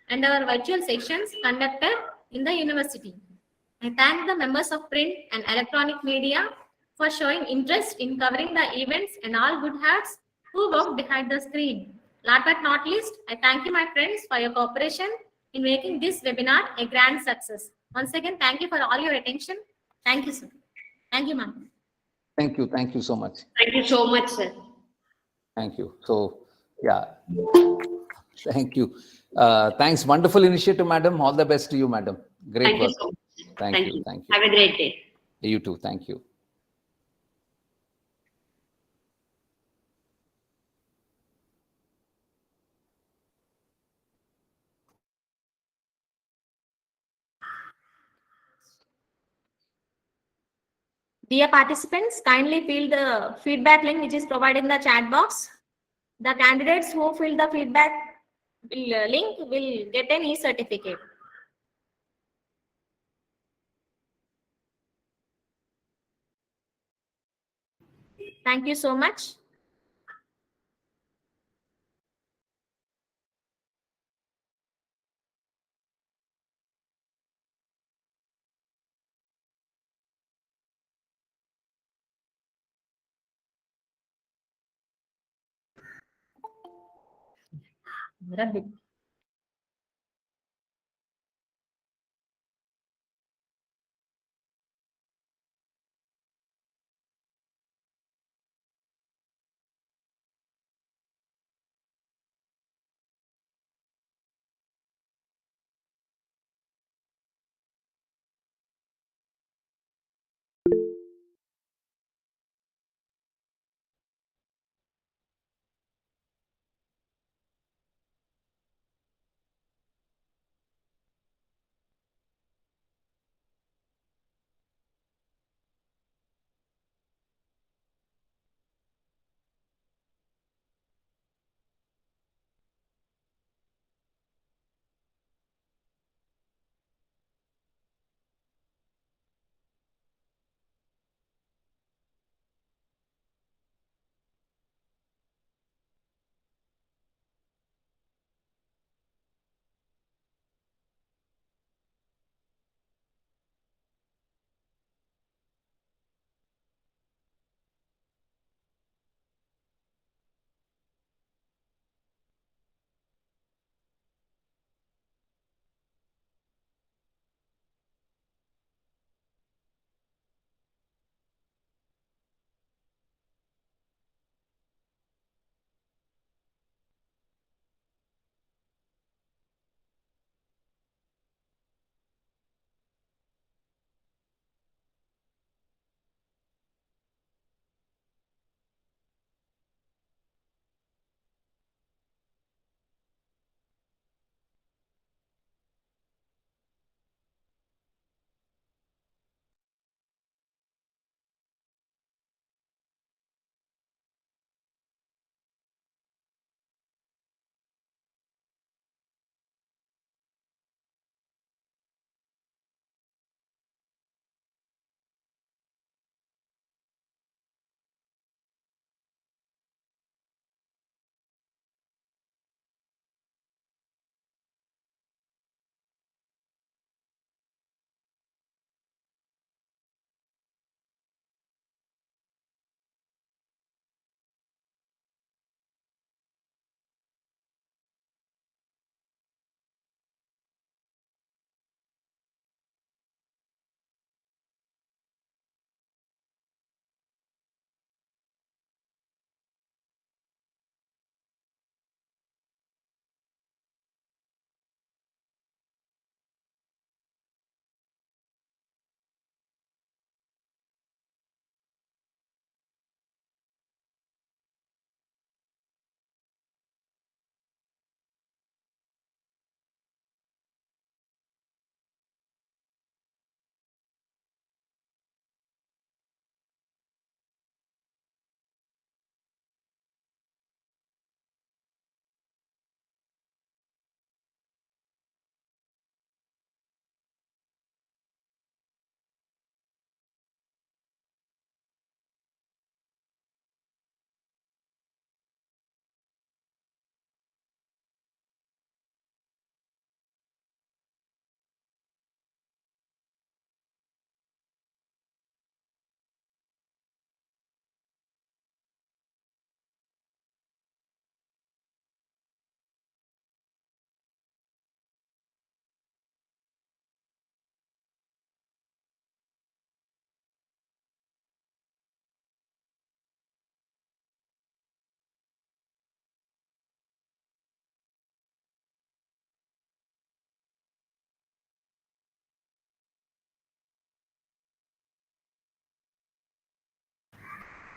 and our virtual sessions conducted in the university. I thank the members of print and electronic media for showing interest in covering the events and all good hearts who work behind the screen. Last but not least, I thank you, my friends, for your cooperation in making this webinar a grand success. Once again, thank you for all your attention. Thank you, sir. Thank you, ma'am. Thank you. Thank you so much. Thank you so much, sir. Thank you. So, yeah. Thank you. Thanks. Wonderful initiative, madam. All the best to you, madam. Great Thank work. you so much. Thank you. Thank you. Have a great day. You too. Thank you. Dear participants, kindly fill the feedback link which is provided in the chat box. The candidates who fill the feedback link will get an e-certificate. Thank you so much.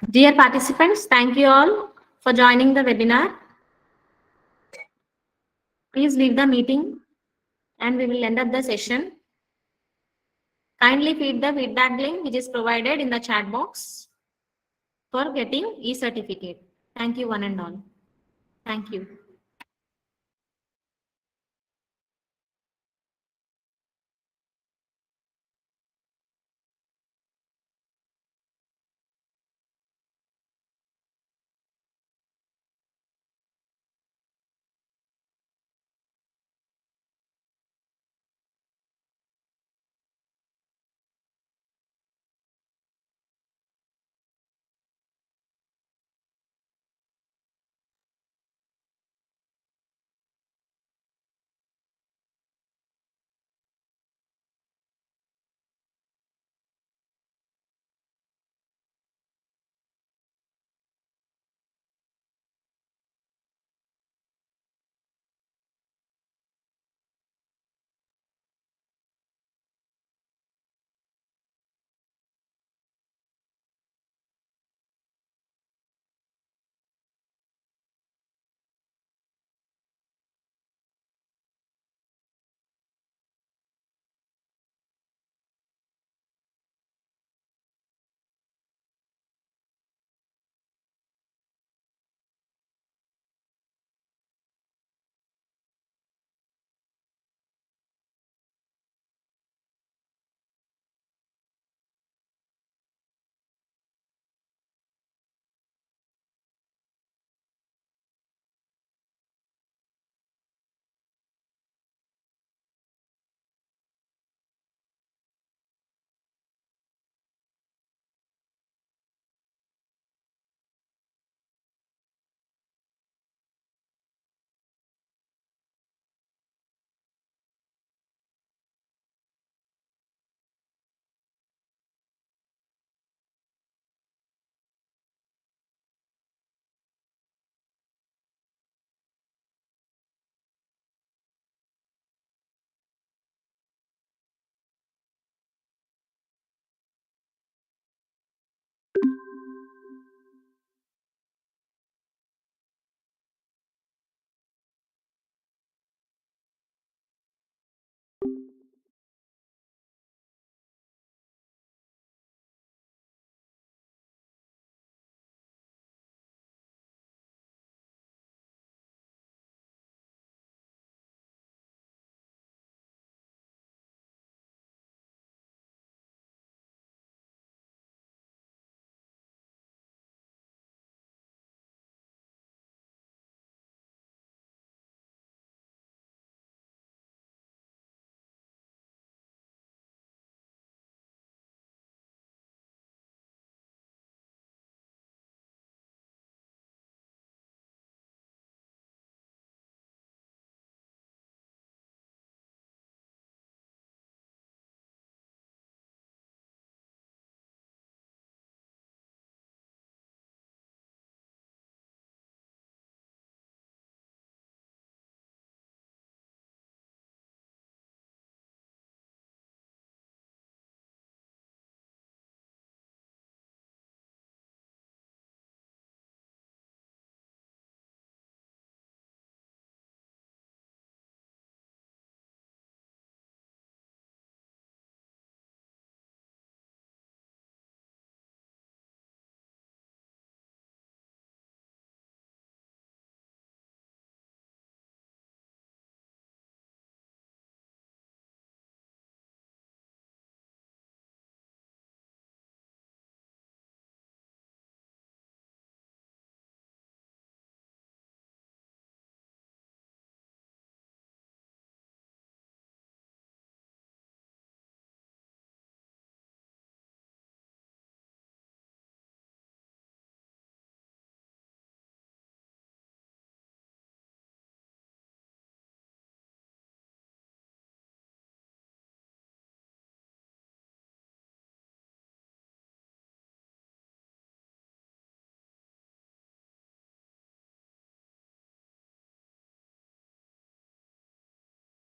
Dear participants, thank you all for joining the webinar. Please leave the meeting and we will end up the session. Kindly feed the feedback link which is provided in the chat box for getting e-certificate. Thank you one and all. Thank you.